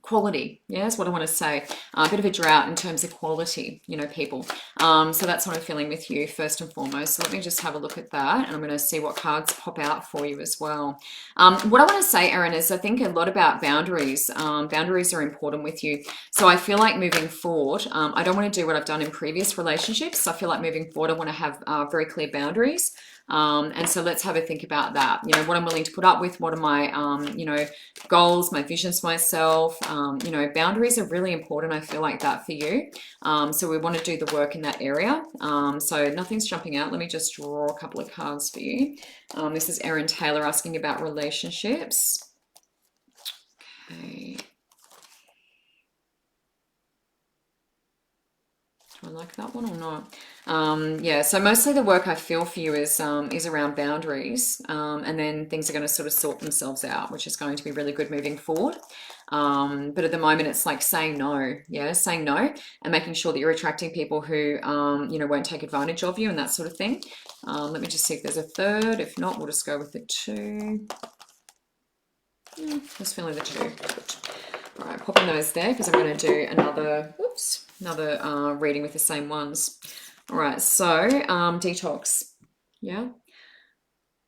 quality. Yeah, that's what I want to say. A bit of a drought in terms of quality, you know, people. So that's what I'm feeling with you first and foremost. So let me just have a look at that, and I'm going to see what cards pop out for you as well. What I want to say, Erin, is I think a lot about boundaries. Boundaries are important with you. So I feel like moving forward, I don't want to do what I've done in previous relationships. I feel like moving forward, I want to have very clear boundaries. And so let's have a think about that. You know, what I'm willing to put up with, what are my, you know, goals, my visions for myself. You know, boundaries are really important. I feel like that for you. So we want to do the work in that area. So nothing's jumping out. Let me just draw a couple of cards for you. This is Erin Taylor asking about relationships. Okay. Do I like that one or not? Yeah, so mostly the work I feel for you is around boundaries, and then things are going to sort of sort themselves out, which is going to be really good moving forward. But at the moment, it's like saying no, yeah, saying no, and making sure that you're attracting people who, you know, won't take advantage of you and that sort of thing. Let me just see if there's a third. If not, we'll just go with the 2. Just feeling the 2. Good. All right, popping those there because I'm going to do another, reading with the same ones. All right, so detox. Yeah.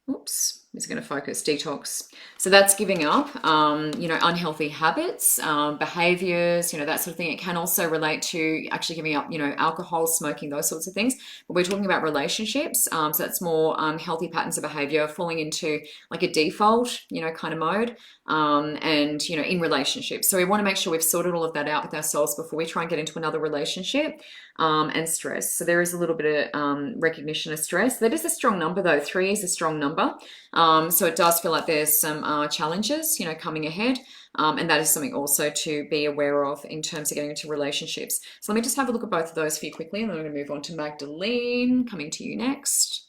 Oops. It's going to focus detox. So that's giving up, unhealthy habits, behaviors, that sort of thing. It can also relate to actually giving up, alcohol, smoking, those sorts of things. But we're talking about relationships. So that's more healthy patterns of behavior, falling into like a default, kind of mode, and, in relationships. So we want to make sure we've sorted all of that out with ourselves before we try and get into another relationship. And stress. So there is a little bit of recognition of stress. That is a strong number though. 3 is a strong number. So it does feel like there's some challenges, coming ahead. And that is something also to be aware of in terms of getting into relationships. So let me just have a look at both of those for you quickly, and then I'm going to move on to Magdalene, coming to you next.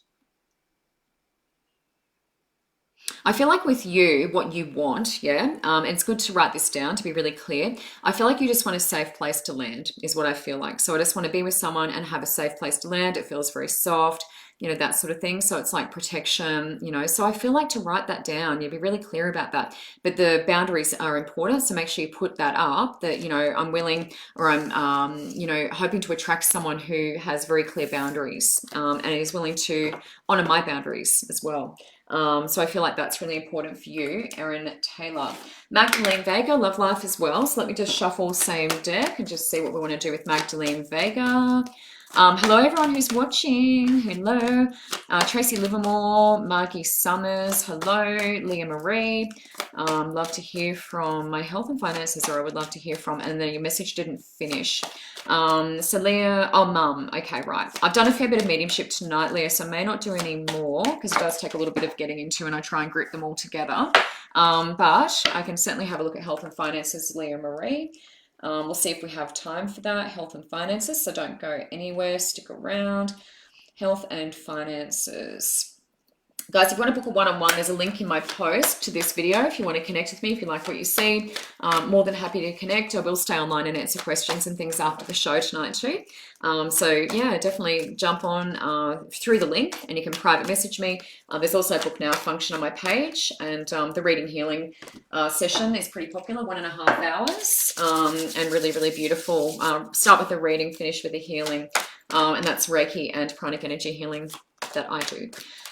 I feel like with you, what you want, and it's good to write this down to be really clear. I feel like you just want a safe place to land is what I feel like. So I just want to be with someone and have a safe place to land. It feels very soft, that sort of thing. So it's like protection, so I feel like to write that down, you'd be really clear about that. But the boundaries are important. So make sure you put that up that, I'm willing, or I'm, hoping to attract someone who has very clear boundaries, and is willing to honor my boundaries as well. So I feel like that's really important for you, Erin Taylor. Magdalene Vega, love life as well. So let me just shuffle same deck and just see what we want to do with Magdalene Vega. Hello, everyone who's watching. Hello. Tracy Livermore, Margie Summers. Hello, Leah Marie. Love to hear from my health and finances, or I would love to hear from, and then your message didn't finish. So Leah, Mum. Okay, right. I've done a fair bit of mediumship tonight, Leah, so I may not do any more because it does take a little bit of getting into, and I try and group them all together. But I can certainly have a look at health and finances, Leah Marie. We'll see if we have time for that, health and finances, so don't go anywhere, stick around. Health and finances. Guys, if you want to book a one-on-one, there's a link in my post to this video if you want to connect with me, if you like what you see. More than happy to connect. I will stay online and answer questions and things after the show tonight too. So yeah, definitely jump on through the link and you can private message me. There's also a book now function on my page, and the reading healing session is pretty popular, 1.5 hours, and really, really beautiful. Start with the reading, finish with the healing, and that's Reiki and pranic energy healing that I do.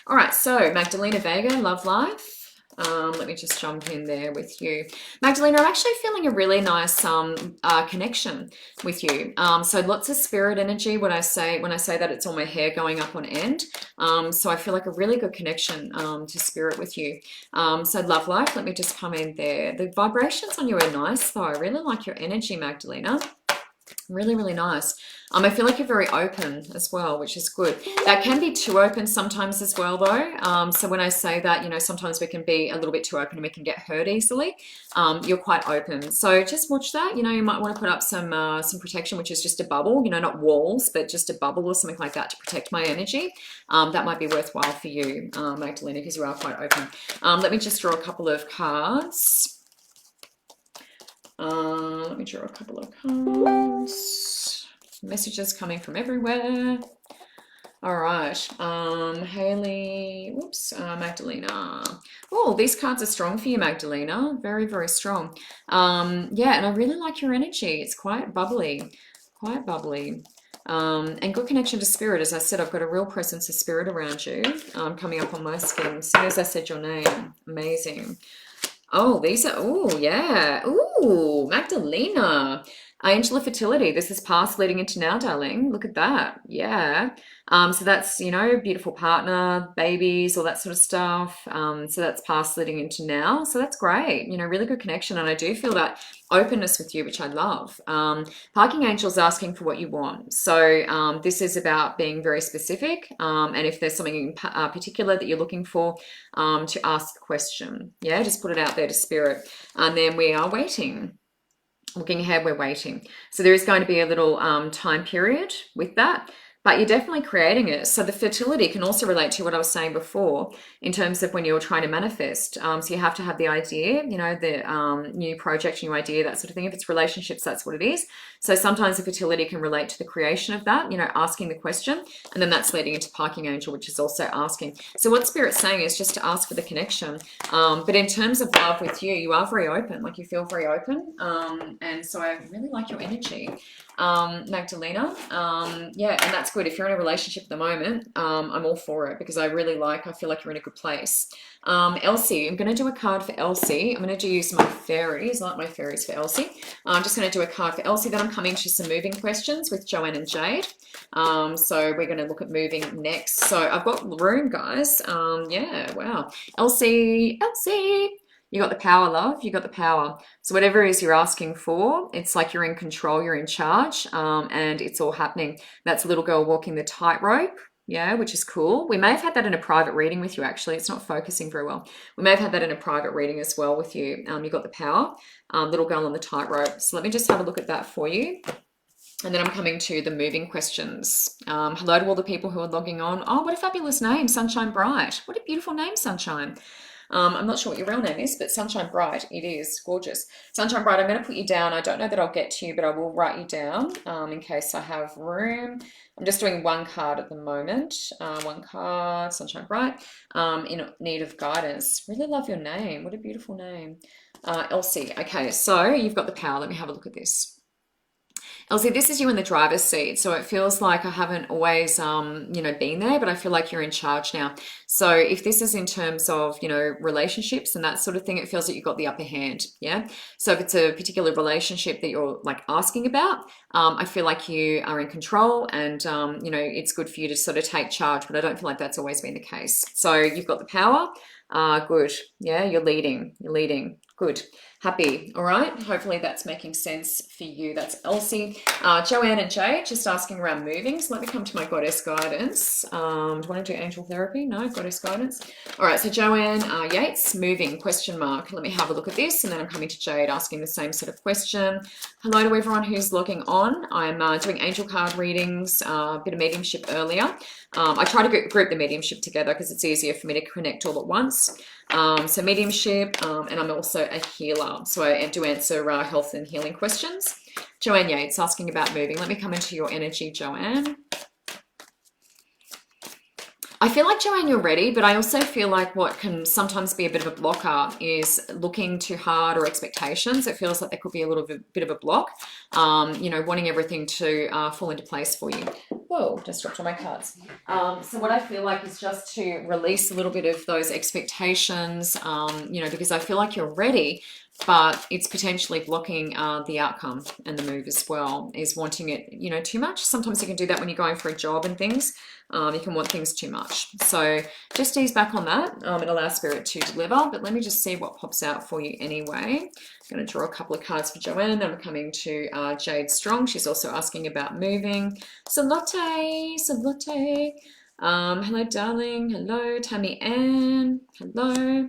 All right, so Magdalena Vega, love life. Let me just jump in there with you. Magdalena, I'm actually feeling a really nice connection with you. So lots of spirit energy when I say that, it's all my hair going up on end. So I feel like a really good connection to spirit with you. So love life, let me just come in there. The vibrations on you are nice though. I really like your energy, Magdalena. Really, really nice. I feel like you're very open as well, which is good. That can be too open sometimes as well though. So when I say that, sometimes we can be a little bit too open and we can get hurt easily. You're quite open. So just watch that. You might want to put up some protection, which is just a bubble, not walls, but just a bubble or something like that to protect my energy. That might be worthwhile for you, Magdalena, because you are quite open. Let me just draw a couple of cards. Let me draw a couple of cards. Messages coming from everywhere. All right. Haley, Magdalena. Oh, these cards are strong for you, Magdalena. Very, very strong. Yeah, and I really like your energy. It's quite bubbly, and good connection to spirit. As I said, I've got a real presence of spirit around you, coming up on my skin. As soon as I said your name, amazing. Oh, these are, oh, yeah. Ooh, Magdalena. Angel of Fertility. This is past leading into now, darling. Look at that. Yeah. So that's, beautiful partner, babies, all that sort of stuff. So that's past leading into now. So that's great. Really good connection. And I do feel that openness with you, which I love. Parking Angel's asking for what you want. So this is about being very specific. And if there's something in particular that you're looking for, to ask the question. Yeah, just put it out there to spirit. And then we are waiting. Looking ahead, we're waiting. So there is going to be a little time period with that. but you're definitely creating it. So the fertility can also relate to what I was saying before in terms of when you're trying to manifest. So you have to have the idea, you know, the new project, new idea, that sort of thing. If it's relationships, that's what it is. So sometimes the fertility can relate to the creation of that, you know, asking the question, and then that's leading into Parking Angel, which is also asking. So what Spirit's saying is just to ask for the connection. But in terms of love with you, you are very open, like you feel very open. And so I really like your energy. Magdalena, yeah, and that's good. If you're in a relationship at the moment, I'm all for it because I feel like you're in a good place. Elsie, I'm going to do a card for Elsie. I'm going to use my fairies. I like my fairies for Elsie. I'm just going to do a card for Elsie. Then I'm coming to some moving questions with Joanne and Jade. So we're going to look at moving next. So I've got room, guys. Yeah, wow. Elsie, you got the power, love. You got the power. So whatever it is you're asking for, it's like you're in control, you're in charge, and it's all happening. That's a little girl walking the tightrope. Yeah, which is cool. We may have had that in a private reading with you, actually. It's not focusing very well. We may have had that in a private reading as well with you. You got the power, little girl on the tightrope. So let me just have a look at that for you. And then I'm coming to the moving questions. Hello to all the people who are logging on. Oh, what a fabulous name, Sunshine Bright. What a beautiful name, Sunshine. I'm not sure what your real name is, but Sunshine Bright, it is gorgeous. Sunshine Bright, I'm going to put you down. I don't know that I'll get to you, but I will write you down in case I have room. I'm just doing one card at the moment. One card, Sunshine Bright, in need of guidance. Really love your name. What a beautiful name. Elsie. Okay, so you've got the power. Let me have a look at this. Elsie, this is you in the driver's seat. So it feels like I haven't always, been there, but I feel like you're in charge now. So if this is in terms of, relationships and that sort of thing, it feels like you've got the upper hand. Yeah. So if it's a particular relationship that you're like asking about, I feel like you are in control and, it's good for you to sort of take charge, but I don't feel like that's always been the case. So you've got the power. Good. Yeah. You're leading. Good. Happy. All right. Hopefully that's making sense for you. That's Elsie. Joanne and Jade just asking around moving. So let me come to my goddess guidance. Do I want to do angel therapy? No, goddess guidance. All right. So Joanne Yates, moving, question mark. Let me have a look at this. And then I'm coming to Jade asking the same sort of question. Hello to everyone who's logging on. I'm doing angel card readings, a bit of mediumship earlier. I try to group the mediumship together because it's easier for me to connect all at once. So mediumship, and I'm also a healer. So I do answer health and healing questions. Joanne Yates asking about moving. Let me come into your energy, Joanne. I feel like, Joanne, you're ready, but I also feel like what can sometimes be a bit of a blocker is looking too hard or expectations. It feels like there could be a little bit of a block, wanting everything to fall into place for you. Whoa, just dropped all my cards. So what I feel like is just to release a little bit of those expectations, because I feel like you're ready, but it's potentially blocking the outcome and the move as well, is wanting it, too much. Sometimes you can do that when you're going for a job and things. You can want things too much. So just ease back on that and allow Spirit to deliver. But let me just see what pops out for you anyway. I'm going to draw a couple of cards for Joanne. Then I'm coming to Jade Strong. She's also asking about moving. Salote. Hello, darling. Hello, Tammy Ann. Hello.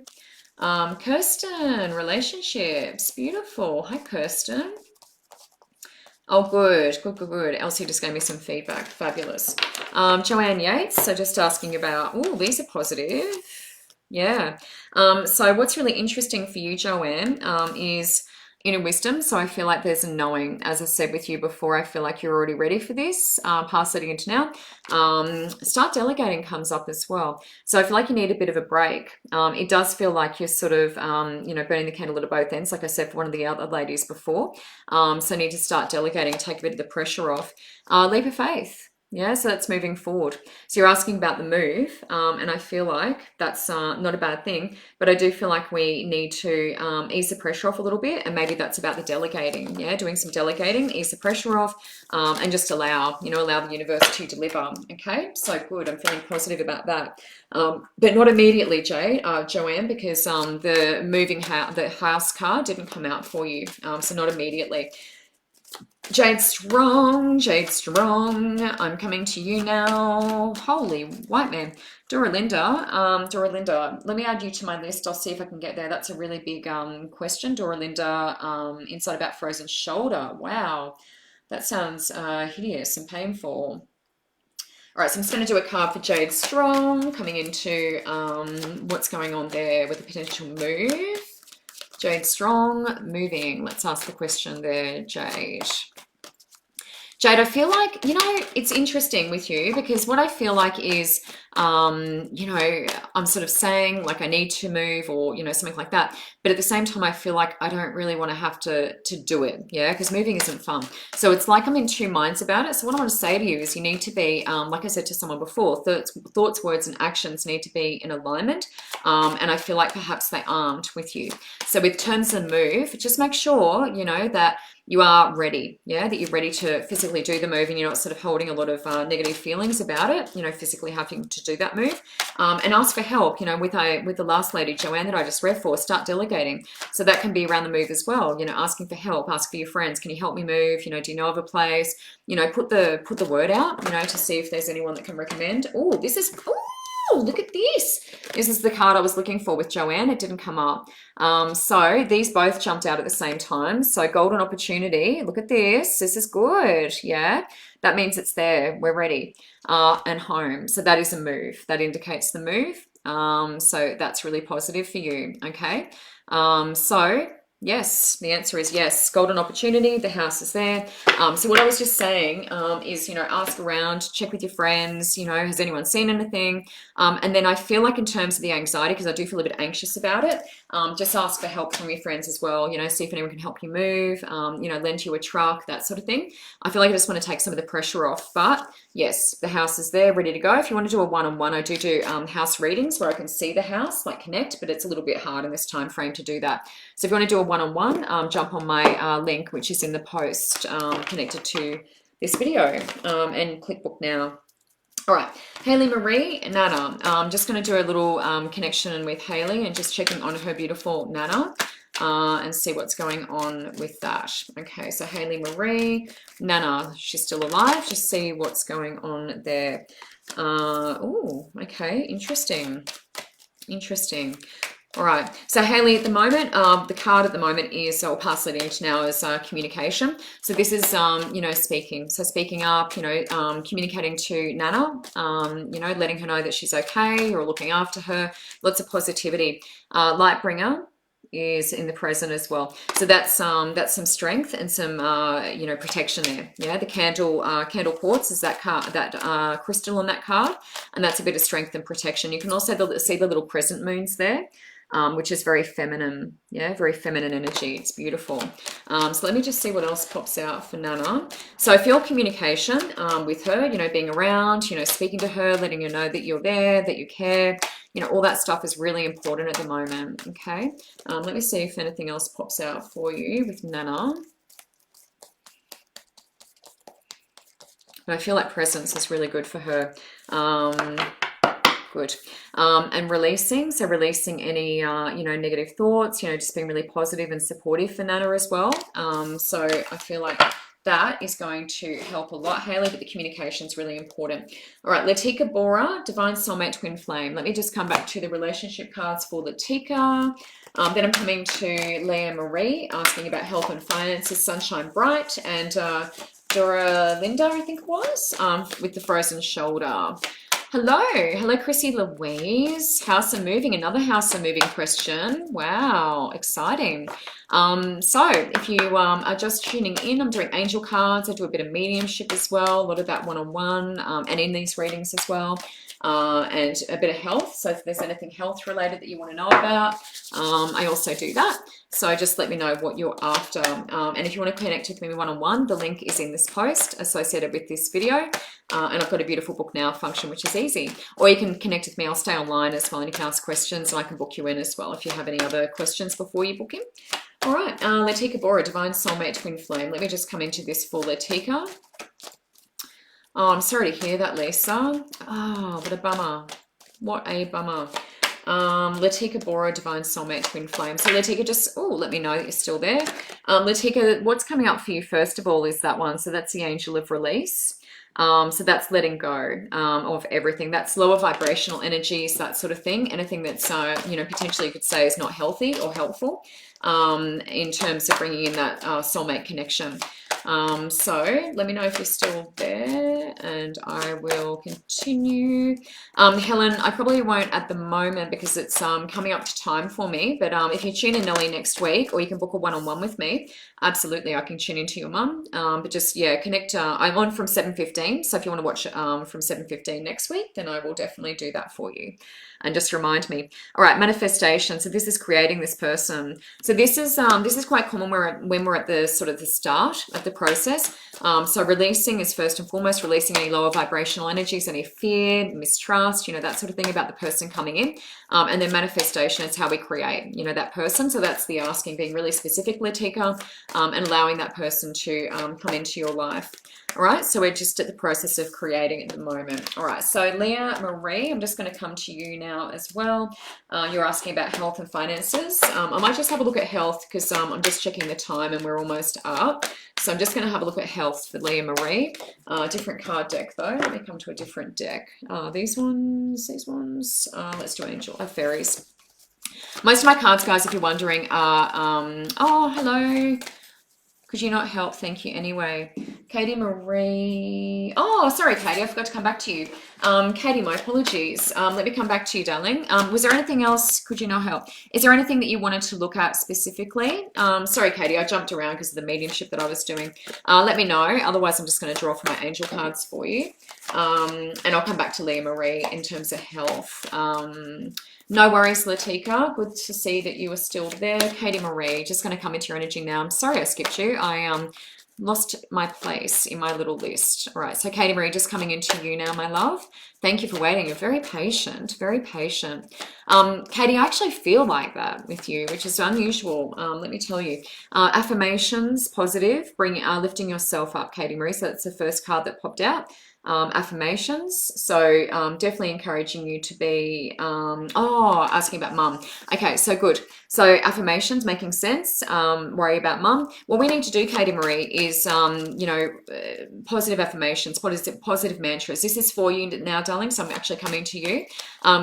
Kirsten, relationships. Beautiful. Hi, Kirsten. Oh, good. Elsie just gave me some feedback. Fabulous. Joanne Yates, so just asking about, oh, these are positive. Yeah. So what's really interesting for you, Joanne, is inner wisdom. So I feel like there's a knowing. As I said with you before, I feel like you're already ready for this. Past setting into now. Start delegating comes up as well. So I feel like you need a bit of a break. It does feel like you're sort of, burning the candle at both ends, like I said for one of the other ladies before. So need to start delegating, take a bit of the pressure off. Leap of faith. Yeah, so that's moving forward. So you're asking about the move, and I feel like that's not a bad thing, but I do feel like we need to ease the pressure off a little bit, and maybe that's about the delegating, yeah, doing some delegating, ease the pressure off, and just allow the universe to deliver, okay? So good, I'm feeling positive about that. But not immediately, Joanne, because the house card didn't come out for you, so not immediately. Jade Strong, I'm coming to you now. Holy white man. Doralinda, let me add you to my list. I'll see if I can get there. That's a really big question. Doralinda, inside about frozen shoulder. Wow, that sounds hideous and painful. All right, so I'm just going to do a card for Jade Strong, coming into what's going on there with a potential move. Jade Strong, moving. Let's ask the question there, Jade. Jade, I feel like, you know, it's interesting with you because what I feel like is, you know, I'm sort of saying like I need to move or, you know, something like that. But at the same time, I feel like I don't really want to have to do it. Yeah, because moving isn't fun. So it's like I'm in two minds about it. So what I want to say to you is you need to be, like I said to someone before, thoughts, words and actions need to be in alignment. And I feel like perhaps they aren't with you. So with terms of move, just make sure, you know, that you are ready, yeah, that you're ready to physically do the move and you're not sort of holding a lot of negative feelings about it, you know, physically having to do that move. And ask for help, you know, with the last lady, Joanne, that I just read for, start delegating. So that can be around the move as well, you know, asking for help, ask for your friends, can you help me move? You know, do you know of a place? You know, put the word out, you know, to see if there's anyone that can recommend. Oh, this is, oh, look at this. This is the card I was looking for with Joanne. It didn't come up. So these both jumped out at the same time. So golden opportunity. Look at this. This is good. Yeah. That means it's there. We're ready. And home. So that is a move. That indicates the move. So that's really positive for you. Okay. So yes, the answer is yes. Golden opportunity. The house is there. So what I was just saying is, you know, ask around, check with your friends, you know, has anyone seen anything? And then I feel like in terms of the anxiety, because I do feel a bit anxious about it, just ask for help from your friends as well, you know, see if anyone can help you move, you know, lend you a truck, that sort of thing. I feel like I just want to take some of the pressure off, but yes, the house is there, ready to go. If you want to do a one-on-one, I do house readings where I can see the house, like connect, but it's a little bit hard in this time frame to do that. So if you want to do a one-on-one, jump on my link, which is in the post connected to this video, and click book now. All right, Hayley Marie, Nana. I'm just going to do a little connection with Hayley and just checking on her beautiful Nana and see what's going on with that. Okay, so Hayley Marie, Nana, she's still alive. Just see what's going on there. Oh, okay, interesting. Interesting. All right, so Hayley, at the moment, the card at the moment is, I'll pass it into now as communication. So this is, you know, speaking. So speaking up, you know, communicating to Nana, you know, letting her know that she's okay, you're looking after her, lots of positivity. Lightbringer is in the present as well. So that's some strength and some, you know, protection there. Yeah, the candle quartz is that card, that crystal on that card, and that's a bit of strength and protection. You can also see the little crescent moons there. Which is very feminine, yeah, very feminine energy. It's beautiful. So let me just see what else pops out for Nana. So I feel communication with her, you know, being around, you know, speaking to her, letting her know that you're there, that you care, you know, all that stuff is really important at the moment, okay? Let me see if anything else pops out for you with Nana. But I feel like presence is really good for her. Good. And releasing, so releasing any, you know, negative thoughts, you know, just being really positive and supportive for Nana as well. So I feel like that is going to help a lot, Hayley, but the communication is really important. All right, Latika Bora, Divine Soulmate Twin Flame. Let me just come back to the relationship cards for Latika. Then I'm coming to Leah Marie, asking about health and finances, Sunshine Bright, and Dora Linda, I think it was, with the frozen shoulder. Hello, Chrissy Louise. House and moving, another house and moving question. Wow, exciting. So if you are just tuning in, I'm doing angel cards. I do a bit of mediumship as well, a lot of that one-on-one, and in these readings as well. And a bit of health. So if there's anything health related that you want to know about, I also do that. So just let me know what you're after. And if you want to connect with me one-on-one, the link is in this post associated with this video. And I've got a beautiful book now function, which is easy. Or you can connect with me. I'll stay online as well, and you can ask questions, and I can book you in as well if you have any other questions before you book in. All right, Latika Bora, Divine Soulmate Twin Flame. Let me just come into this for Latika. Oh, I'm sorry to hear that, Lisa. Oh, what a bummer. What a bummer. Latika Bora, Divine Soulmate, Twin Flame. So Latika, just, let me know that you're still there. Latika, what's coming up for you first of all is that one. So that's the Angel of Release. So that's letting go of everything. That's lower vibrational energies, that sort of thing. Anything that's, potentially you could say is not healthy or helpful in terms of bringing in that soulmate connection. So let me know if you're still there and I will continue. Helen, I probably won't at the moment because it's coming up to time for me, but if you tune in early next week, or you can book a one-on-one with me, absolutely I can tune into your mum. But just, yeah, connect. I'm on from 7:15, so if you want to watch from 7:15 next week, then I will definitely do that for you. And just remind me. All right, manifestation. So this is creating this person. So this is quite common when we're at the sort of the start of the process. So releasing is first and foremost, releasing any lower vibrational energies, any fear, mistrust, that sort of thing about the person coming in. And then manifestation is how we create, that person. So that's the asking, being really specific, Latika, and allowing that person to come into your life. All right, so we're just at the process of creating at the moment. All right, so Leah Marie, I'm just going to come to you now as well. You're asking about health and finances. I might just have a look at health because I'm just checking the time and we're almost up. So I'm just going to have a look at health for Leah Marie. Different card deck though. Let me come to a different deck. These ones. Let's do Angel of Fairies. Most of my cards, guys, if you're wondering, are, oh, hello. Could you not help? Thank you anyway. Katie Marie. Oh, sorry, Katie. I forgot to come back to you. Katie, my apologies. Let me come back to you, darling. Was there anything else? Could you not help? Is there anything that you wanted to look at specifically? Sorry, Katie. I jumped around because of the mediumship that I was doing. Let me know. Otherwise, I'm just going to draw for my angel cards for you. And I'll come back to Leah Marie in terms of health. No worries, Latika. Good to see that you are still there. Katie Marie, just going to come into your energy now. I'm sorry I skipped you. I lost my place in my little list. All right, so Katie Marie, just coming into you now, my love. Thank you for waiting. You're very patient, very patient. Katie, I actually feel like that with you, which is unusual. Let me tell you. Affirmations, positive, lifting yourself up, Katie Marie. So that's the first card that popped out. Affirmations, so definitely encouraging you to be asking about mum. Okay, so good. So affirmations, making sense. Worry about mum. What we need to do, Katie Marie, is positive affirmations. What is it? Positive mantras. This is for you now, darling, so I'm actually coming to you.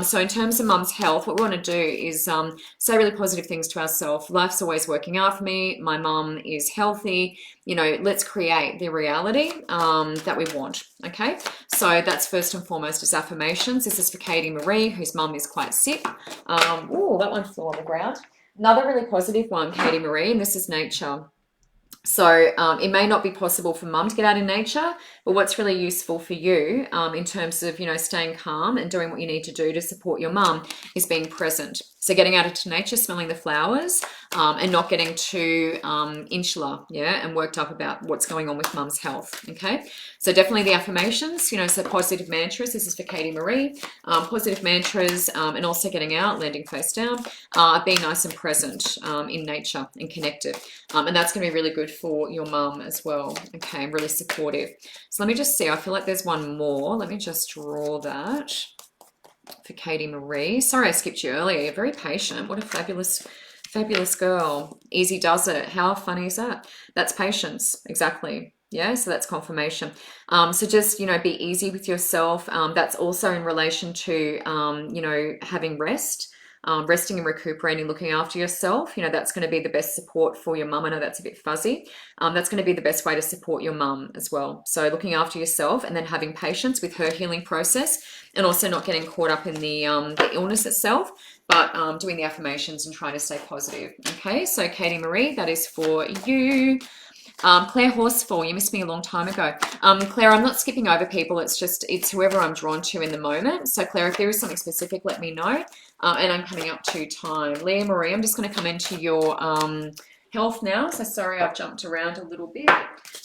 So in terms of mum's health, what we want to do is say really positive things to ourselves. Life's always working out for me. My mum is healthy. Let's create the reality that we want. Okay, so that's first and foremost is affirmations. This is for Katie Marie, whose mum is quite sick. Oh, that one flew on the ground. Another really positive one, Katie Marie, and this is nature. So it may not be possible for mum to get out in nature, but what's really useful for you in terms of, staying calm and doing what you need to do to support your mum is being present. So getting out into nature, smelling the flowers, and not getting too insular, and worked up about what's going on with mum's health, okay? So definitely the affirmations, so positive mantras. This is for Katie Marie. Positive mantras and also getting out, landing face down, being nice and present in nature and connected. And that's going to be really good for your mum as well, okay? Really supportive. So let me just see. I feel like there's one more. Let me just draw that for Katie Marie. Sorry I skipped you earlier. You're very patient. What a fabulous girl. Easy does it. How funny is that? That's patience. Exactly. Yeah, so that's confirmation. So just, be easy with yourself. That's also in relation to, having rest. Resting and recuperating, looking after yourself, that's going to be the best support for your mum. I know that's a bit fuzzy. That's going to be the best way to support your mum as well. So looking after yourself and then having patience with her healing process, and also not getting caught up in the illness itself, but doing the affirmations and trying to stay positive. Okay, so Katie Marie, that is for you. Claire Horsefall, you missed me a long time ago. Claire, I'm not skipping over people. It's whoever I'm drawn to in the moment. So Claire, if there is something specific, let me know. And I'm coming up to time. Leah Marie, I'm just going to come into your health now. So sorry, I've jumped around a little bit.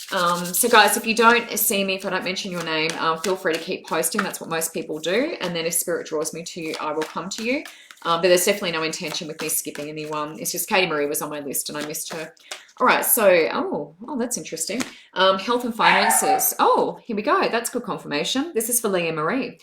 So guys, if you don't see me, if I don't mention your name, feel free to keep posting. That's what most people do. And then if spirit draws me to you, I will come to you. But there's definitely no intention with me skipping anyone. It's just Katie Marie was on my list and I missed her. All right, so, oh, that's interesting. Health and finances. Oh, here we go. That's good confirmation. This is for Leah Marie.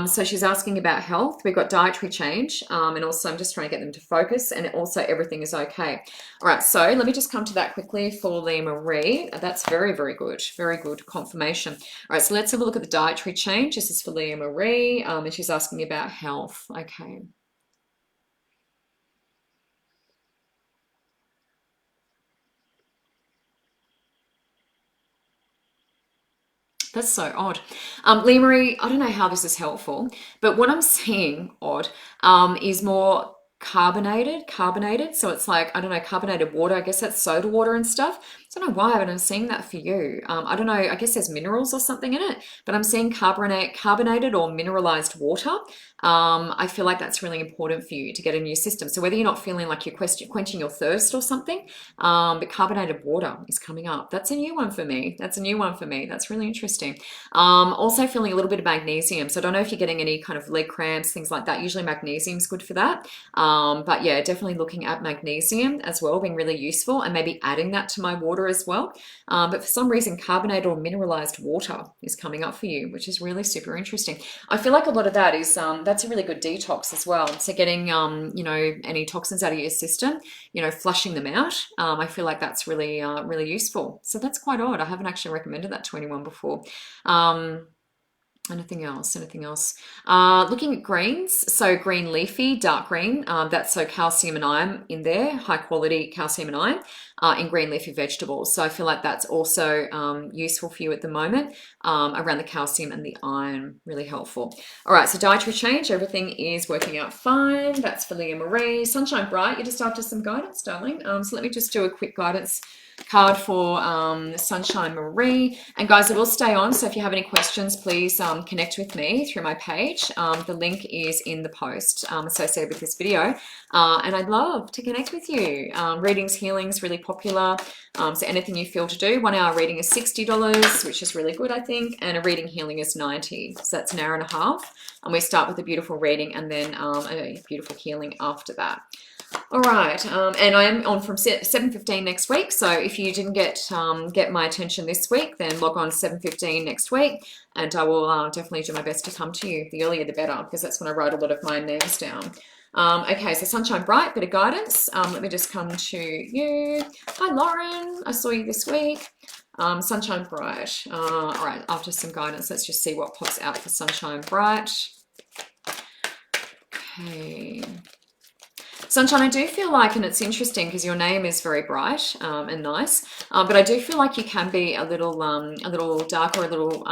So she's asking about health. We've got dietary change, and also I'm just trying to get them to focus, and also everything is okay. All right, so let me just come to that quickly for Leah Marie. That's very, very good. Very good confirmation. All right, so let's have a look at the dietary change. This is for Leah Marie, and she's asking about health. Okay. That's so odd. Leah Marie, I don't know how this is helpful, but what I'm seeing odd is more carbonated. So it's like, I don't know, carbonated water. I guess that's soda water and stuff. So I don't know why, but I'm seeing that for you. I don't know, I guess there's minerals or something in it, but I'm seeing carbonated or mineralized water. I feel like that's really important for you to get in your system. So whether you're not feeling like you're quenching your thirst or something, but carbonated water is coming up. That's a new one for me. That's a new one for me. That's really interesting. Also feeling a little bit of magnesium. So I don't know if you're getting any kind of leg cramps, things like that. Usually magnesium is good for that. But yeah, definitely looking at magnesium as well, being really useful, and maybe adding that to my water as well. But for some reason, carbonated or mineralized water is coming up for you, which is really super interesting. I feel like a lot of that is, that's a really good detox as well. So getting, you know, any toxins out of your system, you know, flushing them out. I feel like that's really, really useful. So that's quite odd. I haven't actually recommended that to anyone before. Anything else? Looking at greens, so green leafy, dark green, that's so calcium and iron in there, high quality calcium and iron in green leafy vegetables. So I feel like that's also useful for you at the moment, around the calcium and the iron, really helpful. All right, so dietary change, everything is working out fine. That's for Leah Marie. Sunshine Bright, you're just after some guidance, darling. So let me just do a quick guidance card for Sunshine Marie. And guys, it will stay on, so if you have any questions, please connect with me through my page. The link is in the post associated with this video, and I'd love to connect with you. Readings, healings, really popular, so anything you feel to do. 1 hour reading is $60, which is really good, I think, and a reading healing is $90, so that's an hour and a half, and we start with a beautiful reading and then a beautiful healing after that. All right, and I am on from 7:15 next week, so if you didn't get my attention this week, then log on 7:15 next week, and I will definitely do my best to come to you. The earlier the better, because that's when I write a lot of my names down. Okay, so Sunshine Bright, bit of guidance. Let me just come to you. Hi, Lauren. I saw you this week. Sunshine Bright. All right, after some guidance, let's just see what pops out for Sunshine Bright. Okay. Sunshine, I do feel like, and it's interesting because your name is very bright and nice, but I do feel like you can be a little darker, a little,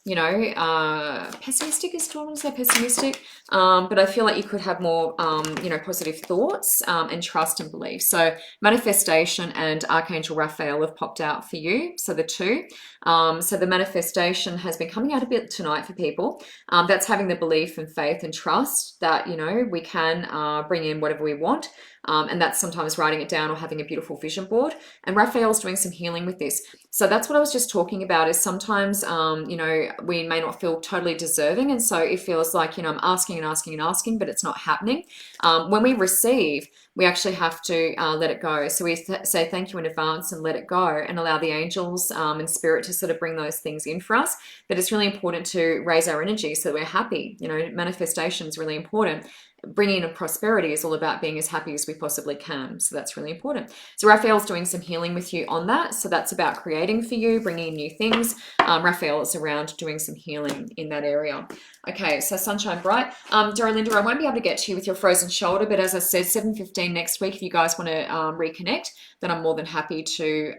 you know, pessimistic is, do I want to say pessimistic? But I feel like you could have more, you know, positive thoughts and trust and belief. So manifestation and Archangel Raphael have popped out for you. So the two. So the manifestation has been coming out a bit tonight for people. That's having the belief and faith and trust that, you know, we can bring in whatever we want. And that's sometimes writing it down or having a beautiful vision board. And Raphael's doing some healing with this. So that's what I was just talking about, is sometimes, you know, we may not feel totally deserving. And so it feels like, you know, I'm asking and asking and asking, but it's not happening. When we receive, we actually have to let it go. So we say thank you in advance and let it go, and allow the angels and spirit to sort of bring those things in for us. But it's really important to raise our energy so that we're happy. You know, manifestation is really important. Bringing in prosperity is all about being as happy as we possibly can. So that's really important. So Raphael's doing some healing with you on that. So that's about creating for you, bringing in new things. Raphael is around doing some healing in that area. Okay, so Sunshine Bright. Doralinda, I won't be able to get to you with your frozen shoulder, but as I said, 7:15 next week, if you guys want to reconnect, then I'm more than happy to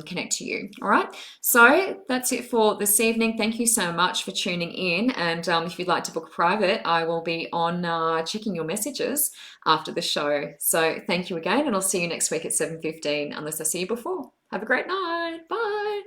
connect to you. All right, so that's it for this evening. Thank you so much for tuning in, and if you'd like to book private, I will be on checking your messages after the show. So thank you again, and I'll see you next week at 7:15, unless I see you before. Have a great night. Bye.